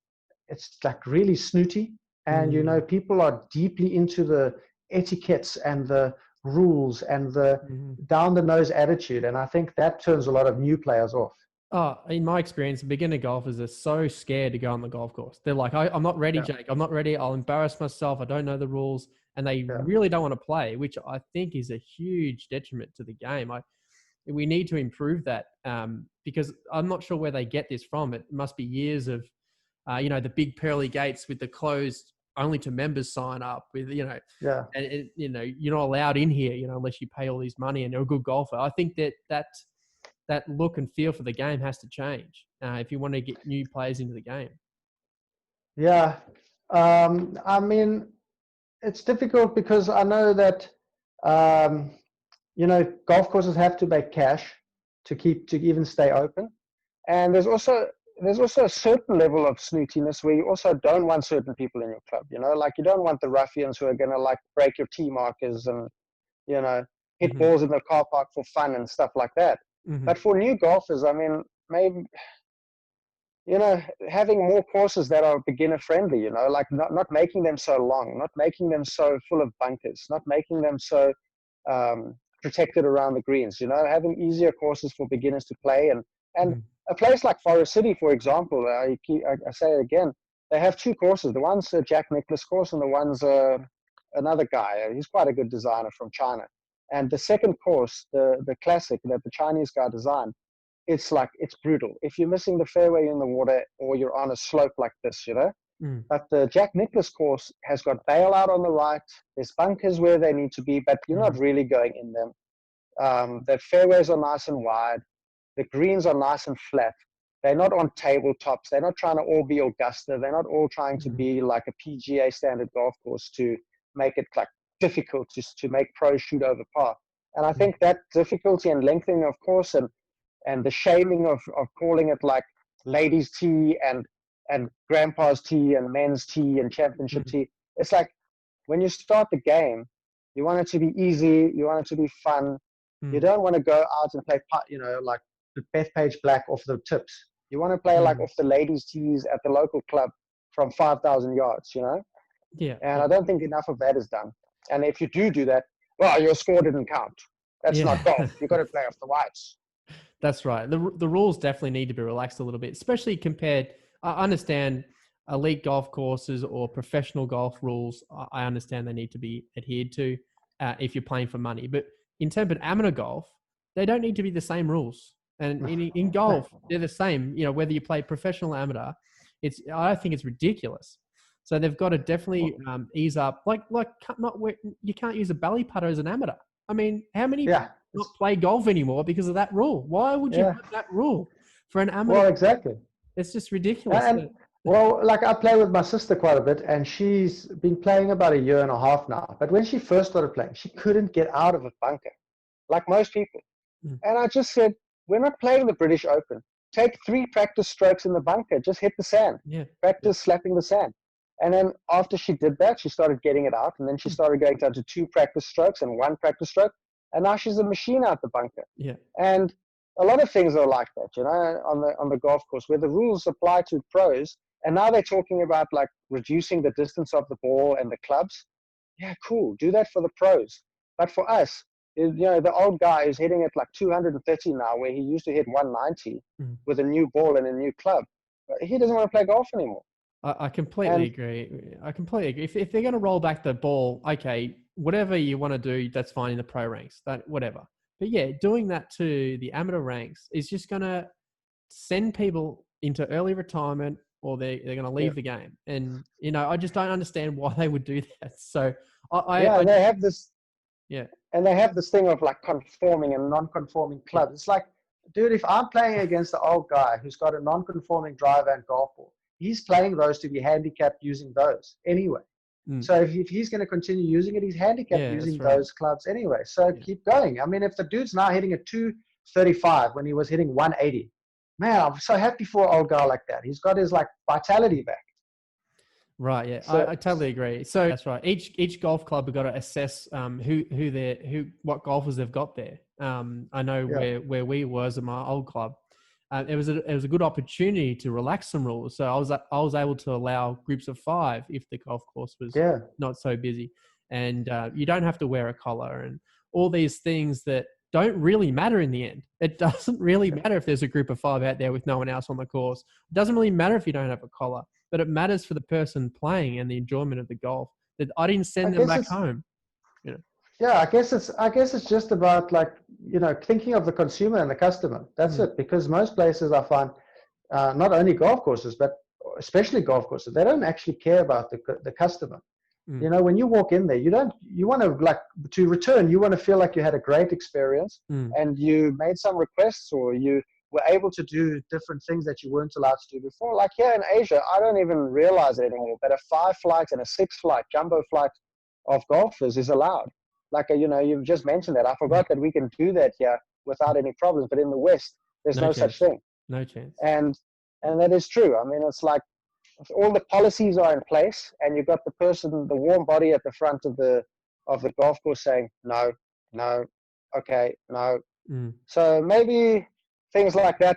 it's like really snooty. And, people are deeply into the etiquettes and the rules and the down the nose attitude. And I think that turns a lot of new players off.
Oh, in my experience, beginner golfers are so scared to go on the golf course. They're like, I'm not ready, Jake. I'm not ready. I'll embarrass myself. I don't know the rules. And they really don't want to play, which I think is a huge detriment to the game. We need to improve that because I'm not sure where they get this from. It must be years of, the big pearly gates with the closed only to members sign up with, and you're not allowed in here, unless you pay all this money and you're a good golfer. I think that look and feel for the game has to change if you want to get new players into the game.
Yeah. I mean, it's difficult because I know that, golf courses have to make cash to even stay open. And there's also a certain level of snootiness where you also don't want certain people in your club, like you don't want the ruffians who are going to like break your tee markers and, hit balls in the car park for fun and stuff like that. But for new golfers, I mean, maybe, having more courses that are beginner friendly, like not making them so long, not making them so full of bunkers, not making them so protected around the greens, having easier courses for beginners to play. And a place like Forest City, for example, I say it again, they have two courses. The one's a Jack Nicklaus course and the one's another guy. He's quite a good designer from China. And the second course, the classic that the Chinese guy designed, it's brutal. If you're missing the fairway in the water or you're on a slope like this, But the Jack Nicklaus course has got bailout on the right. There's bunkers where they need to be, but you're not really going in them. The fairways are nice and wide. The greens are nice and flat. They're not on tabletops. They're not trying to all be Augusta. They're not all trying to be like a PGA standard golf course to make it like difficult just to make pros shoot over par. And I think that difficulty and lengthening of course and the shaming of calling it like ladies tee and grandpa's tee and men's tee and championship tee. It's like when you start the game, you want it to be easy. You want it to be fun. You don't want to go out and play, like the Bethpage Black off the tips. You want to play like off the ladies' tees at the local club from 5,000 yards, you know?
Yeah.
And I don't think enough of that is done. And if you do that, well, your score didn't count. That's not golf. You've got to play off the whites.
That's right. The rules definitely need to be relaxed a little bit, especially compared. I understand elite golf courses or professional golf rules. I understand they need to be adhered to if you're playing for money. But in terms of amateur golf, they don't need to be the same rules. And in golf, they're the same. You know, whether you play professional or amateur, I think it's ridiculous. So they've got to definitely ease up. You can't use a belly putter as an amateur. I mean, how many people not play golf anymore because of that rule? Why would you put that rule for an amateur?
Well, exactly.
It's just ridiculous.
Well, like I play with my sister quite a bit, and she's been playing about a year and a half now. But when she first started playing, she couldn't get out of a bunker, like most people. And I just said, we're not playing the British Open. Take 3 practice strokes in the bunker. Just hit the sand. Practice slapping the sand. And then after she did that, she started getting it out. And then she started going down to 2 practice strokes and 1 practice stroke. And now she's a machine out the bunker. And a lot of things are like that, you know, on the golf course, where the rules apply to pros. And now they're talking about like reducing the distance of the ball and the clubs. Yeah, cool. Do that for the pros. But for us, you know, the old guy is hitting at like 230 now, where he used to hit 190 with a new ball and a new club. He doesn't want to play golf anymore.
I completely agree. I completely agree. If they're going to roll back the ball, okay, whatever you want to do, that's fine in the pro ranks, whatever. But yeah, doing that to the amateur ranks is just going to send people into early retirement, or they're going to leave the game. And, you know, I just don't understand why they would do that. So
they have this. Yeah. And they have this thing of like conforming and non-conforming clubs. It's like, dude, if I'm playing against the old guy who's got a non-conforming driver and golf ball, he's playing those to be handicapped using those anyway. So if he's going to continue using it, he's handicapped using those clubs anyway. So keep going. I mean, if the dude's now hitting a 235 when he was hitting 180, man, I'm so happy for an old guy like that. He's got his like vitality back.
Right. Yeah, so, I totally agree. So that's right. Each golf club have got to assess what golfers they've got there. I know where we was at my old club. It was a good opportunity to relax some rules. So I was able to allow groups of 5 if the golf course was not so busy, and you don't have to wear a collar and all these things that don't really matter in the end. It doesn't really matter if there's a group of 5 out there with no one else on the course. It doesn't really matter if you don't have a collar, but it matters for the person playing and the enjoyment of the golf. That I didn't send them back home. You know.
Yeah, I guess it's just about like, you know, thinking of the consumer and the customer. That's it. Because most places I find, not only golf courses, but especially golf courses, they don't actually care about the customer. You know, when you walk in there, you want to like to return. You want to feel like you had a great experience and you made some requests, or you were able to do different things that you weren't allowed to do before. Like here in Asia, I don't even realize it anymore, but a 5-flight and a 6-flight jumbo flight of golfers is allowed. Like, you know, you've just mentioned that. I forgot that we can do that here without any problems. But in the West, there's no such thing.
No chance.
And that is true. I mean, it's like all the policies are in place, and you've got the person, the warm body at the front of the golf course saying, no, okay, no. So maybe things like that.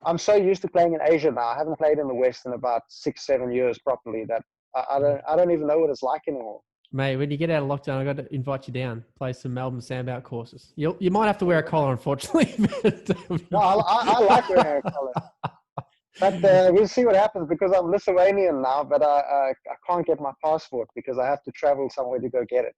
I'm so used to playing in Asia now. I haven't played in the West in about 6-7 years properly that I don't even know what it's like anymore.
Mate, when you get out of lockdown, I've got to invite you down, play some Melbourne sandbout courses. You might have to wear a collar, unfortunately.
No, I like wearing a collar. But we'll see what happens, because I'm Lithuanian now, but I can't get my passport because I have to travel somewhere to go get it.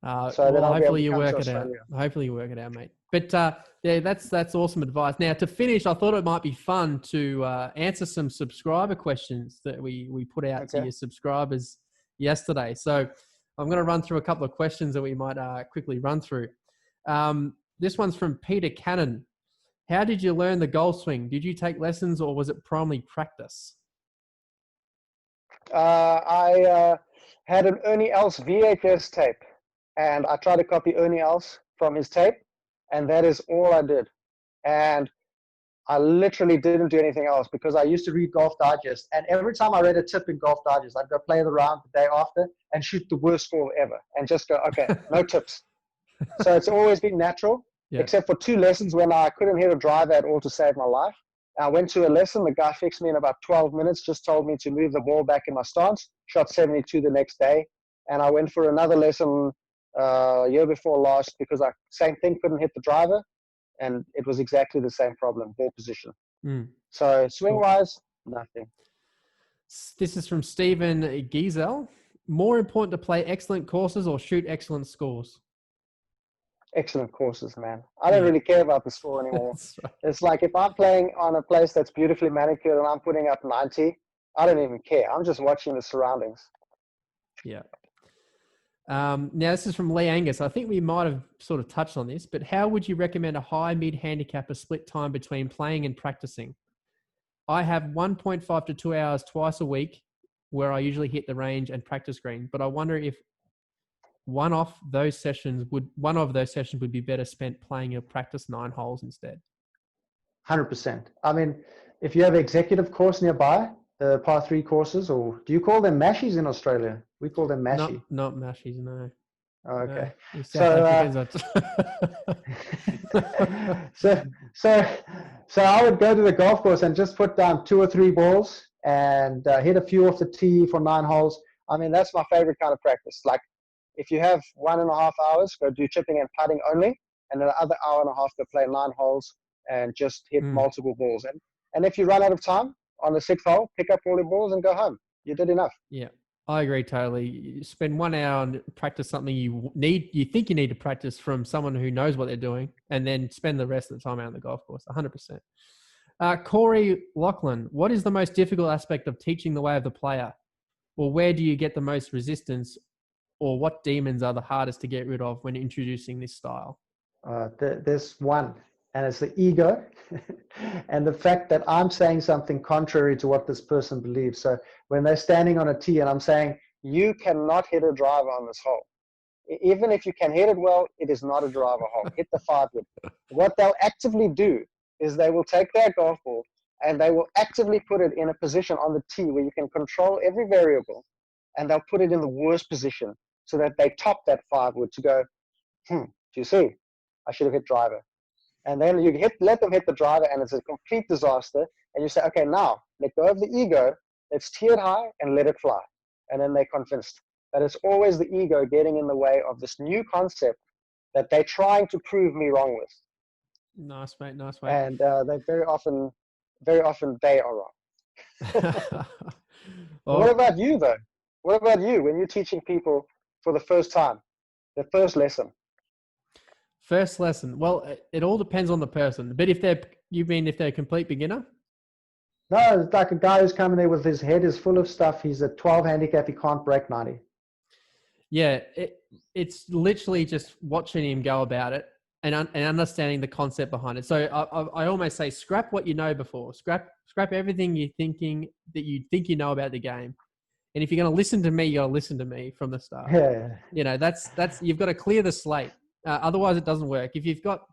Hopefully you work it out. Hopefully you work it out, mate. But yeah, that's awesome advice. Now, to finish, I thought it might be fun to answer some subscriber questions that we put out to your subscribers yesterday. So I'm going to run through a couple of questions that we might quickly run through. This one's from Peter Cannon. How did you learn the golf swing? Did you take lessons, or was it primarily practice?
I had an Ernie Els VHS tape, and I tried to copy Ernie Els from his tape, and that is all I did. And I literally didn't do anything else, because I used to read Golf Digest, and every time I read a tip in Golf Digest, I'd go play the round the day after and shoot the worst score ever and just go, okay, no tips. So it's always been natural, except for 2 lessons when I couldn't hit a driver at all to save my life. I went to a lesson. The guy fixed me in about 12 minutes, just told me to move the ball back in my stance, shot 72 the next day. And I went for another lesson year before last because same thing, couldn't hit the driver. And it was exactly the same problem, ball position. So swing-wise, nothing.
This is from Stephen Giesel. More important to play excellent courses or shoot excellent scores?
Excellent courses, man. I don't really care about the score anymore. Right. It's like if I'm playing on a place that's beautifully manicured and I'm putting up 90, I don't even care. I'm just watching the surroundings.
Yeah. Now, this is from Lee Angus. I think we might have sort of touched on this, but how would you recommend a high mid handicapper split time between playing and practicing? I have 1.5 to 2 hours twice a week where I usually hit the range and practice green, but I wonder if one of those sessions would be better spent playing a practice 9 holes instead.
100%. I mean, if you have an executive course nearby, the par 3 courses, or do you call them mashies in Australia? We call them mashie.
Not mashies, no.
Oh, okay.
No,
so I would go to the golf course and just put down 2 or 3 balls and hit a few off the tee for 9 holes. I mean, that's my favorite kind of practice. Like, if you have 1.5 hours, go do chipping and putting only, and then the other hour and a half go play 9 holes and just hit multiple balls. And if you run out of time on the 6th hole, pick up all the balls and go home. You did enough.
Yeah, I agree totally. You spend 1 hour and practice something you think you need to practice from someone who knows what they're doing, and then spend the rest of the time out on the golf course. 100%. Corey Lachlan, what is the most difficult aspect of teaching the way of the player? Or where do you get the most resistance? Or what demons are the hardest to get rid of when introducing this style?
There's one, and it's the ego and the fact that I'm saying something contrary to what this person believes. So when they're standing on a tee and I'm saying, you cannot hit a driver on this hole. Even if you can hit it well, it is not a driver hole. Hit the 5-wood. What they'll actively do is they will take their golf ball and they will actively put it in a position on the tee where you can control every variable, and they'll put it in the worst position so that they top that 5-wood to go, do you see? I should have hit driver. And then you let them hit the driver, and it's a complete disaster. And you say, okay, now let go of the ego. Let's tee it high and let it fly. And then they're convinced that it's always the ego getting in the way of this new concept that they're trying to prove me wrong with.
Nice, mate. Nice, mate.
And they very often they are wrong. What about you, though? What about you when you're teaching people for the first time, the first lesson?
First lesson. Well, it all depends on the person. But if they're a complete beginner?
No, it's like a guy who's coming there with his head is full of stuff. He's a 12 handicap. He can't break 90.
Yeah, it's literally just watching him go about it and understanding the concept behind it. So I almost say scrap what you know before. Scrap everything you think you know about the game. And if you're going to listen to me, you got to listen to me from the start.
Yeah.
You know, that's you've got to clear the slate. Otherwise, it doesn't work. If you've got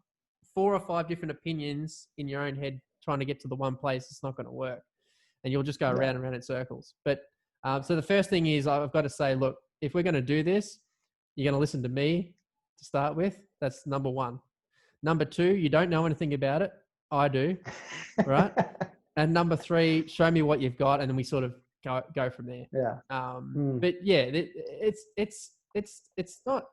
4 or 5 different opinions in your own head trying to get to the one place, it's not going to work, and you'll just go around and around in circles. But so the first thing is I've got to say, look, if we're going to do this, you're going to listen to me to start with. That's number 1. Number 2, you don't know anything about it. I do, right? And number 3, show me what you've got, and then we sort of go from there.
Yeah.
But yeah, it's not.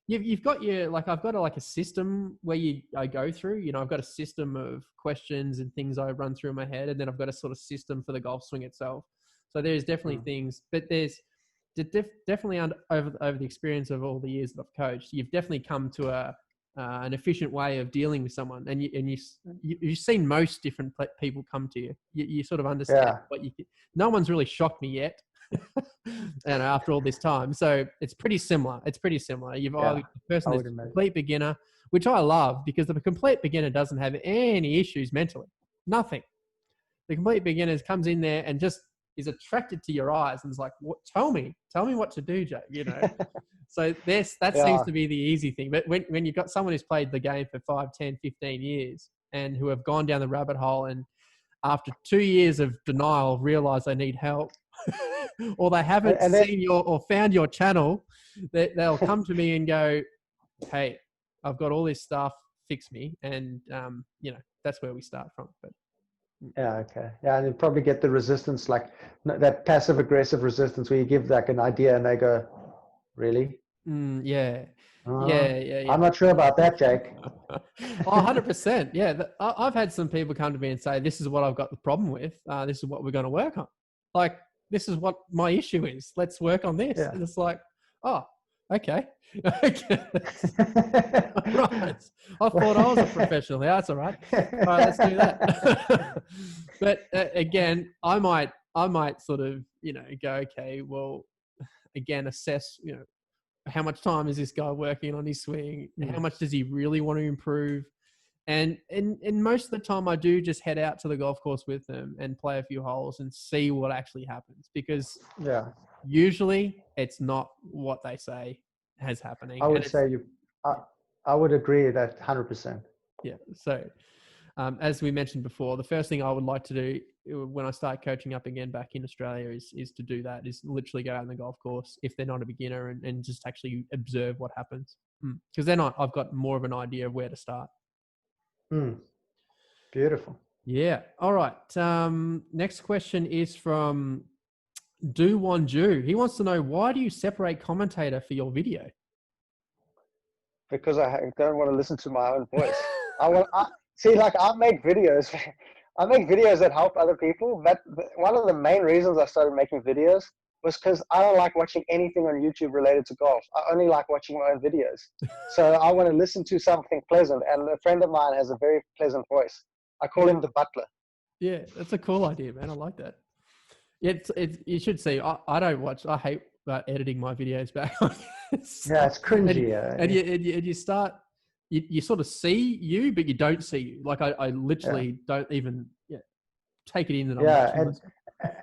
You've got I've got a system where I go through. You know, I've got a system of questions and things I run through in my head, and then I've got a sort of system for the golf swing itself. So there's definitely things, but there's definitely over the experience of all the years that I've coached, you've definitely come to an efficient way of dealing with someone, and you've seen most different people come to you. You sort of understand what you. No one's really shocked me yet. And after all this time, so it's pretty similar. You've either the person is a complete beginner, which I love because the complete beginner doesn't have any issues mentally, nothing. The complete beginner comes in there and just is attracted to your eyes and is like, "What? Tell me what to do, Jay." You know. So that seems to be the easy thing. But when you've got someone who's played the game for 5, 10, 15 years and who have gone down the rabbit hole and after 2 years of denial realize they need help. Or they haven't seen or found your channel, they'll come to me and go, "Hey, I've got all this stuff, fix me." And, you know, that's where we start from. But
Yeah, okay. Yeah, and you probably get the resistance, like that passive aggressive resistance where you give like an idea and they go, really?
Yeah.
Uh,
Yeah.
I'm not sure about that, Jake.
Oh, 100%. Yeah. I've had some people come to me and say, this is what I've got the problem with. This is what we're going to work on. Like, this is what my issue is. Let's work on this.
Yeah.
And it's like, oh, okay. Okay. Right. I thought I was a professional. Yeah, that's all right. All right, let's do that. But again, I might sort of, go, okay, well, again, assess, how much time is this guy working on his swing? How much does he really want to improve? And most of the time I do just head out to the golf course with them and play a few holes and see what actually happens, because usually it's not what they say has happening.
I would say I would agree that 100%.
Yeah. So as we mentioned before, the first thing I would like to do when I start coaching up again back in Australia is to do that, is literally go out on the golf course if they're not a beginner and just actually observe what happens. Because then I've got more of an idea of where to start.
Beautiful.
Yeah. All right. Next question is from Do Wanju. He wants to know, why do you separate commentator for your video?
Because I don't want to listen to my own voice. I make videos. I make videos that help other people. But one of the main reasons I started making videos was because I don't like watching anything on YouTube related to golf. I only like watching my own videos. So I want to listen to something pleasant. And a friend of mine has a very pleasant voice. I call him the butler.
Yeah, that's a cool idea, man. I like that. You should see. I don't watch. I hate editing my videos back.
Yeah, it's cringy.
And you start. You sort of see you, but you don't see you. Like I literally don't even take it in that I'm watching.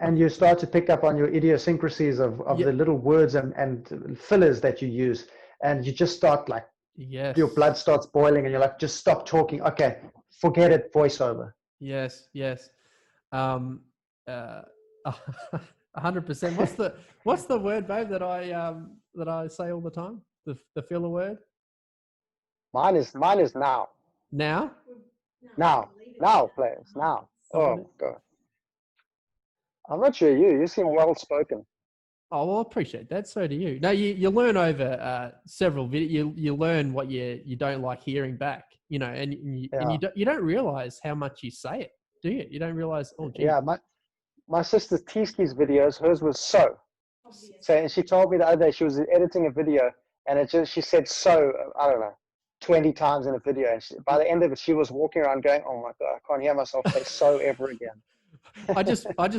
And you start to pick up on your idiosyncrasies of the little words and fillers that you use, and you just start like your blood starts boiling, and you're like, just stop talking. Okay, forget it. Voiceover.
Yes. 100%. What's the word, babe, that I say all the time? The filler word.
Mine is now.
Now,
players, now. Oh God. I'm not sure you seem well spoken.
Oh, well, I appreciate that. So do you. No, you learn over several videos. You learn what you don't like hearing back, and you don't realize how much you say it, do you? You don't realize. Oh, gee.
Yeah, my sister Tiski's videos, hers was so. And she told me the other day she was editing a video, and she said so, I don't know, 20 times in a video. And by the end of it, she was walking around going, "Oh my God, I can't hear myself say so ever again."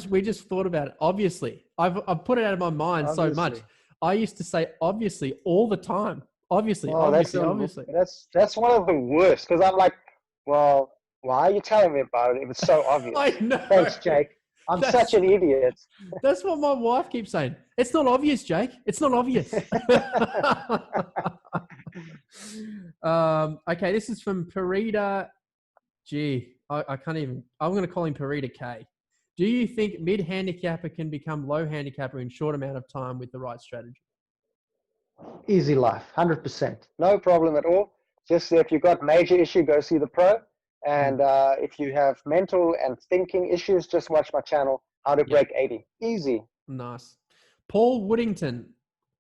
We just thought about it. Obviously, I've put it out of my mind so much. I used to say obviously all the time. Obviously.
That's one of the worst, because I'm like, well, why are you telling me about it if it's so obvious?
I know.
Thanks, Jake. I'm such an idiot.
That's what my wife keeps saying. It's not obvious, Jake. It's not obvious. Okay, this is from Parita G. I can't even. I'm going to call him Parita K. Do you think mid-handicapper can become low-handicapper in short amount of time with the right strategy?
Easy life, 100%.
No problem at all. Just if you've got major issue, go see the pro. And if you have mental and thinking issues, just watch my channel, How to Break 80. Easy.
Nice. Paul Woodington.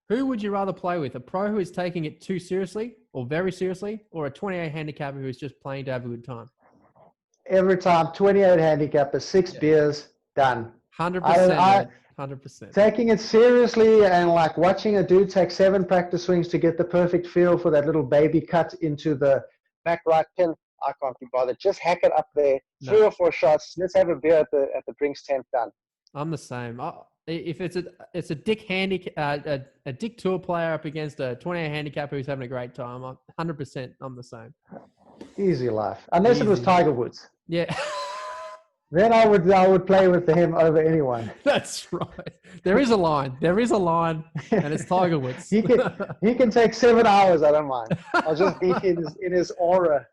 Who would you rather play with? A pro who is taking it too seriously or very seriously, or a 28 handicapper who is just playing to have a good time?
Every time, 28 handicapper, 6 beers, done.
100%. 100%.
Taking it seriously and like watching a dude take 7 practice swings to get the perfect feel for that little baby cut into the
back right pin. I can't be bothered. Just hack it up there. 3 or 4 shots. Let's have a beer at the drinks tent. Done.
I'm the same. If it's a dick a dick tour player up against a 28 handicapper who's having a great time, 100%. I'm the same.
Easy life, unless it was Tiger Woods.
Yeah.
Then I would play with him over anyone.
That's right. There is a line, and it's Tiger Woods.
he can take 7 hours. I don't mind. I'll just be in his aura.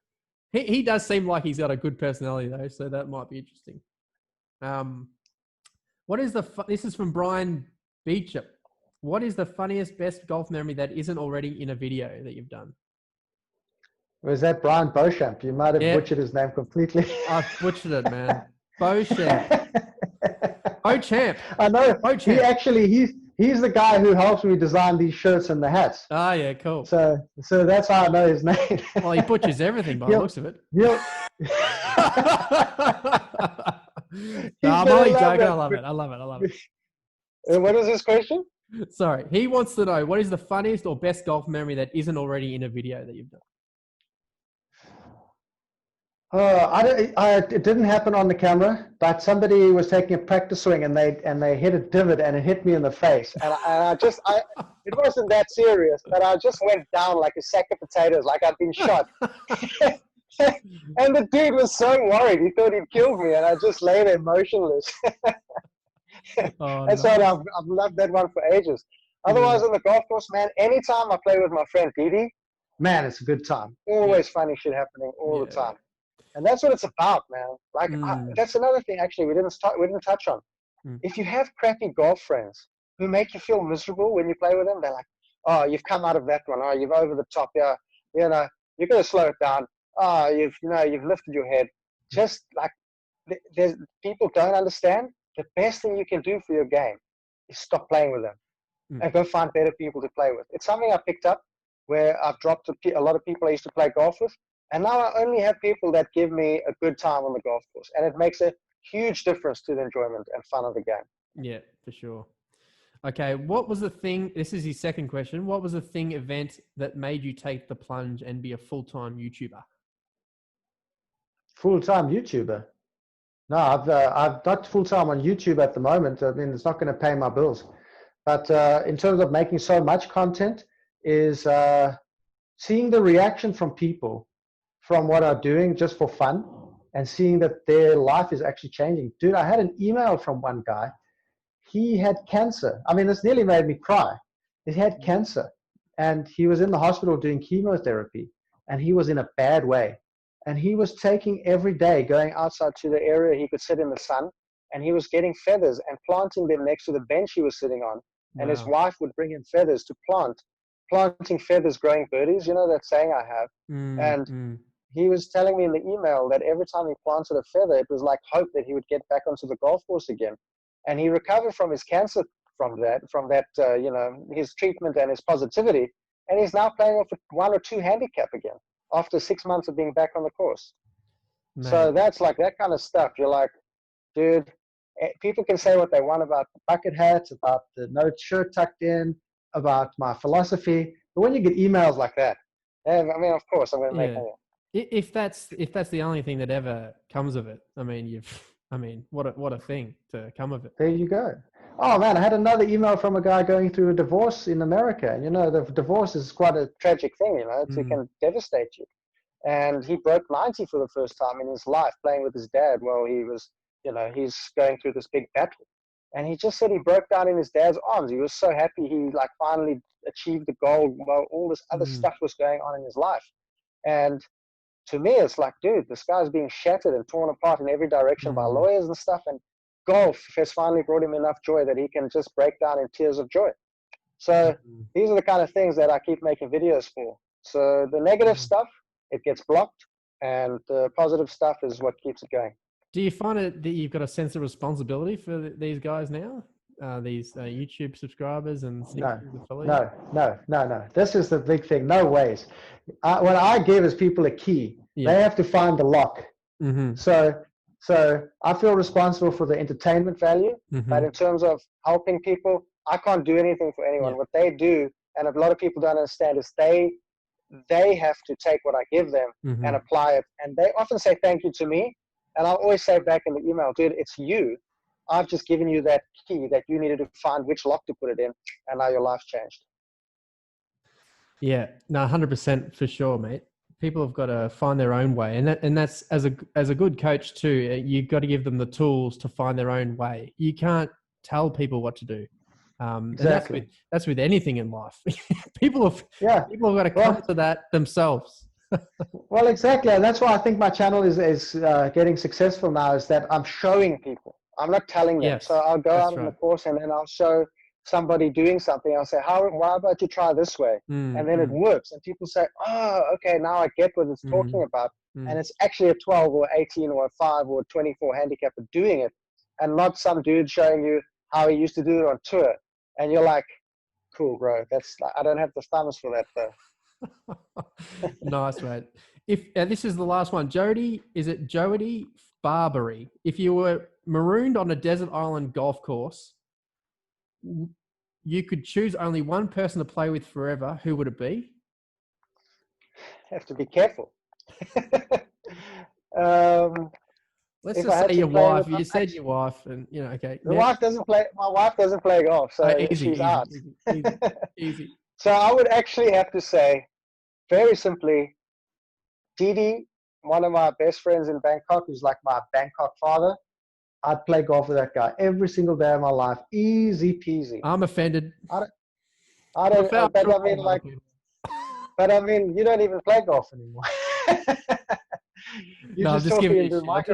He does seem like he's got a good personality though, so that might be interesting. What is this is from Brian Beecher. What is the funniest, best golf memory that isn't already in a video that you've done?
Was that Brian Beauchamp? You might have butchered his name completely.
I've butchered it, man. Beauchamp. Beauchamp.
I know.
Beauchamp.
He's the guy who helps me design these shirts and the hats.
Oh, yeah, cool.
So that's how I know his name.
Well, he butchers everything by the looks of it. No, I'm only joking. I love it.
What is this question?
Sorry. He wants to know, what is the funniest or best golf memory that isn't already in a video that you've done?
It didn't happen on the camera, but somebody was taking a practice swing and they hit a divot and it hit me in the face.
And it wasn't that serious, but I just went down like a sack of potatoes, like I'd been shot. And the dude was so worried. He thought he'd killed me, and I just lay there motionless. And so I've loved that one for ages. Otherwise, on the golf course, man, anytime I play with my friend Didi,
man, it's a good time.
Always funny shit happening all the time. And that's what it's about, man. Like, that's another thing, actually, we didn't touch on. If you have crappy golf friends who make you feel miserable when you play with them, they're like, oh, you've come out of that one. Oh, you've over the top. Yeah, you know, you're going to slow it down. Oh, you've lifted your head. Just like, there's people don't understand. The best thing you can do for your game is stop playing with them and go find better people to play with. It's something I picked up where I've dropped a lot of people I used to play golf with. And now I only have people that give me a good time on the golf course. And it makes a huge difference to the enjoyment and fun of the game.
Yeah, for sure. Okay, what was the thing, this is his second question, what was the event that made you take the plunge and be a full-time YouTuber?
Full-time YouTuber? No, I've not full-time on YouTube at the moment. I mean, it's not going to pay my bills. But in terms of making so much content is seeing the reaction from people from what I'm doing just for fun and seeing that their life is actually changing. Dude, I had an email from one guy. He had cancer. I mean, this nearly made me cry. He had cancer and he was in the hospital doing chemotherapy and he was in a bad way. And he was taking every day, going outside to the area he could sit in the sun, and he was getting feathers and planting them next to the bench he was sitting on. And his wife would bring him feathers to planting feathers, growing birdies, you know that saying I have. And he was telling me in the email that every time he planted a feather, it was like hope that he would get back onto the golf course again. And he recovered from his cancer from that, his treatment and his positivity. And he's now playing off a 1 or 2 handicap again after 6 months of being back on the course. Man. So that's like that kind of stuff. You're like, dude, people can say what they want about the bucket hats, about the no shirt tucked in, about my philosophy. But when you get emails like that, I mean, of course, I'm going to make money.
If that's the only thing that ever comes of it, I mean, what a thing to come of it.
There you go. Oh man, I had another email from a guy going through a divorce in America. And, you know, the divorce is quite a tragic thing, you know, it can devastate you. And he broke 90 for the first time in his life playing with his dad while he was, you know, he's going through this big battle. And he just said he broke down in his dad's arms. He was so happy he like finally achieved the goal while all this other stuff was going on in his life. And to me, it's like, dude, this guy's being shattered and torn apart in every direction by lawyers and stuff. And golf has finally brought him enough joy that he can just break down in tears of joy. So these are the kind of things that I keep making videos for. So the negative stuff, it gets blocked, and the positive stuff is what keeps it going.
Do you find it that you've got a sense of responsibility for these guys now? These YouTube subscribers and
No. This is the big thing. No ways. What I give is people a key. They have to find the lock. So I feel responsible for the entertainment value, but in terms of helping people, I can't do anything for anyone. What they do, and a lot of people don't understand, is they have to take what I give them and apply it. And they often say thank you to me. And I'll always say back in the email, dude, it's you. I've just given you that key that you needed to find which lock to put it in, and now your life's changed.
Yeah, no, 100% for sure, mate. People have got to find their own way, and that's as a good coach too. You've got to give them the tools to find their own way. You can't tell people what to do.
Exactly.
And that's with anything in life. people have got to come to that themselves.
Well, exactly, and that's why I think my channel is getting successful now. Is that I'm showing people. I'm not telling them. So I'll go out on the course and then I'll show somebody doing something. I'll say, why about you try this way? And then it works. And people say, oh, okay, now I get what it's talking about.
and it's actually a 12 or 18 or a 5 or a 24 handicapper doing it, and not some dude showing you how he used to do it on tour. And you're like, cool, bro. I don't have the thumbs for that though.
Nice, mate. This is the last one, Jody Barbary. If you were marooned on a desert island golf course, you could choose only one person to play with forever. Who would it be?
Have to be careful.
Let's just say your wife. You said your wife, and okay.
My wife doesn't play golf, so she's out.
Easy.
So I would actually have to say, very simply, Didi, one of my best friends in Bangkok, who's like my Bangkok father. I'd play golf with that guy every single day of my life, easy peasy.
I'm offended.
I don't. But I mean, you don't even play golf anymore.
I'm just giving you shit. I'm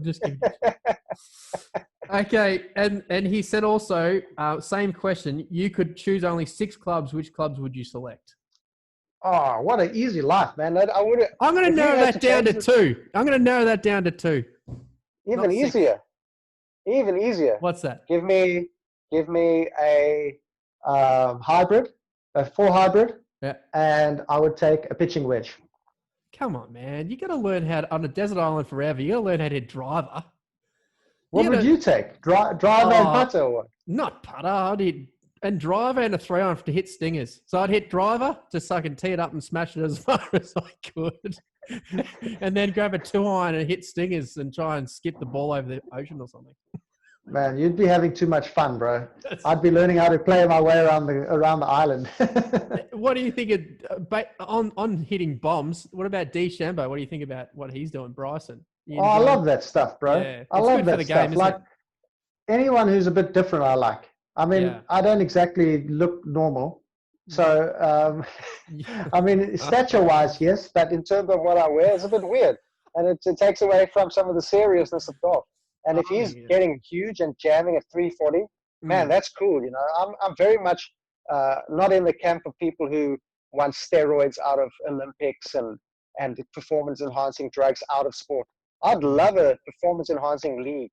just giving you shit. Okay, and he said also, same question. You could choose only 6 clubs. Which clubs would you select?
Oh, what an easy life, man!
I'm going to narrow that down to 2. I'm going to narrow that down to 2.
Even easier. Even easier.
What's that?
Give me a hybrid, a 4 hybrid.
Yeah.
And I would take a pitching wedge.
Come on, man. You got to learn how to, on a desert island forever, you got to learn how to hit driver.
What would you take? Driver and putter or what?
Not putter. I'd hit and driver and a 3-iron to hit stingers. So I'd hit driver just so I can tee it up and smash it as far as I could. And then grab a 2-iron and hit stingers and try and skip the ball over the ocean or something.
Man, you'd be having too much fun, bro. I'd be learning how to play my way around the island.
What do you think on hitting bombs? What about DeChambeau? What do you think about what he's doing, Bryson?
I love that stuff, bro.
Yeah,
I love that stuff. Like anyone who's a bit different, I like. I mean, I don't exactly look normal. So, I mean, stature-wise, yes, but in terms of what I wear, it's a bit weird. And it takes away from some of the seriousness of golf. And if he's getting huge and jamming at 340, man, that's cool. You know, I'm very much not in the camp of people who want steroids out of Olympics and performance-enhancing drugs out of sport. I'd love a performance-enhancing league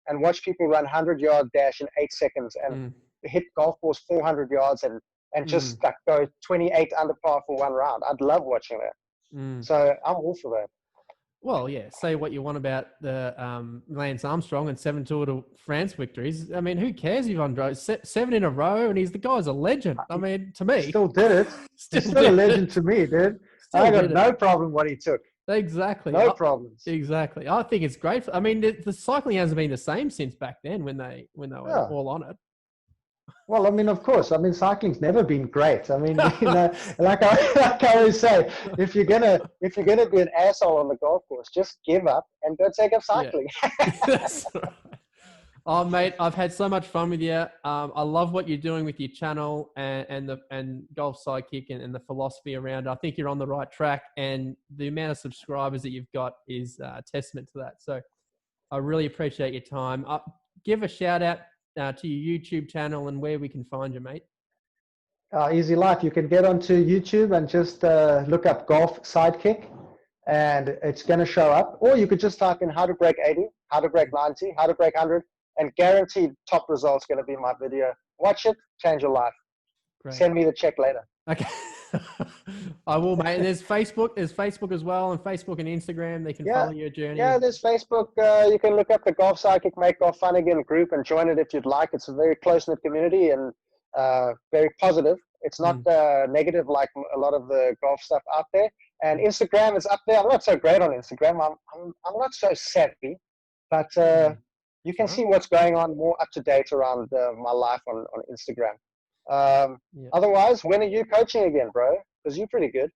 and watch people run 100-yard dash in 8 seconds and hit golf balls 400 yards and just like go 28 under par for one round. I'd love watching that. So I'm all for that.
Well, yeah, say what you want about the Lance Armstrong and 7 Tour de France victories. I mean, who cares if he won 7 in a row and the guy's a legend. I mean, to me.
Still did it. He's still a legend to me, dude. I got no problem what he took.
Exactly.
No problems.
Exactly. I think it's great. I mean, the cycling hasn't been the same since back then when they were all on it.
Well, I mean, of course. I mean, cycling's never been great. I mean, you know, like I always say, if you're gonna be an asshole on the golf course, just give up and go take up cycling.
Yeah. That's right. Oh, mate, I've had so much fun with you. I love what you're doing with your channel and Golf Sidekick and the philosophy around it. I think you're on the right track, and the amount of subscribers that you've got is a testament to that. So I really appreciate your time. Give a shout out to your YouTube channel and where we can find you, mate.
Easy life. You can get onto YouTube and just look up Golf Sidekick, and it's going to show up. Or you could just type in how to break 80, how to break 90, how to break 100, and guaranteed top results going to be my video. Watch it, change your life. Great. Send me the check later.
Okay. I will, mate. And there's Facebook as well, and Facebook and Instagram. They can follow your journey.
Yeah, there's Facebook. You can look up the Golf Sidekick Make Golf Fun Again group and join it if you'd like. It's a very close-knit community and very positive. It's not negative like a lot of the golf stuff out there. And Instagram is up there. I'm not so great on Instagram. I'm not so savvy, but you can see what's going on more up to date around my life on Instagram. Otherwise, when are you coaching again, bro? Because you're pretty good.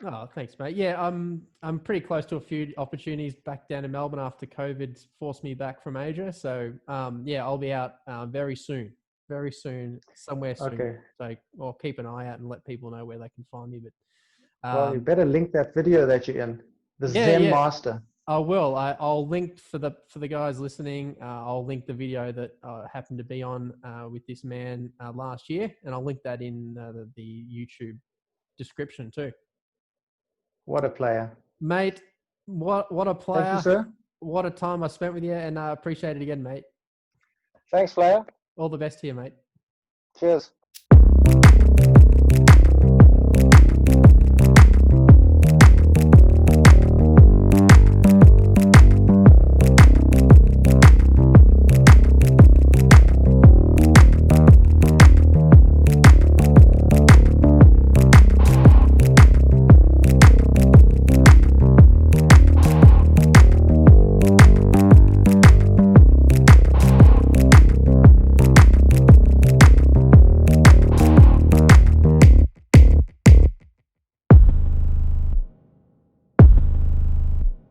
Oh, thanks, mate. Yeah, I'm pretty close to a few opportunities back down in Melbourne after COVID forced me back from Asia. So I'll be out very soon, somewhere soon. Okay. So I'll keep an eye out and let people know where they can find me. But
well, you better link that video that you're in, the Zen Master.
I will. I'll link for the guys listening. I'll link the video that I happened to be on with this man last year, and I'll link that in the YouTube description too.
What a player,
mate! What a player.
Thank you, sir.
What a time I spent with you, and I appreciate it again, mate.
Thanks, Flair.
All the best to you, mate.
Cheers.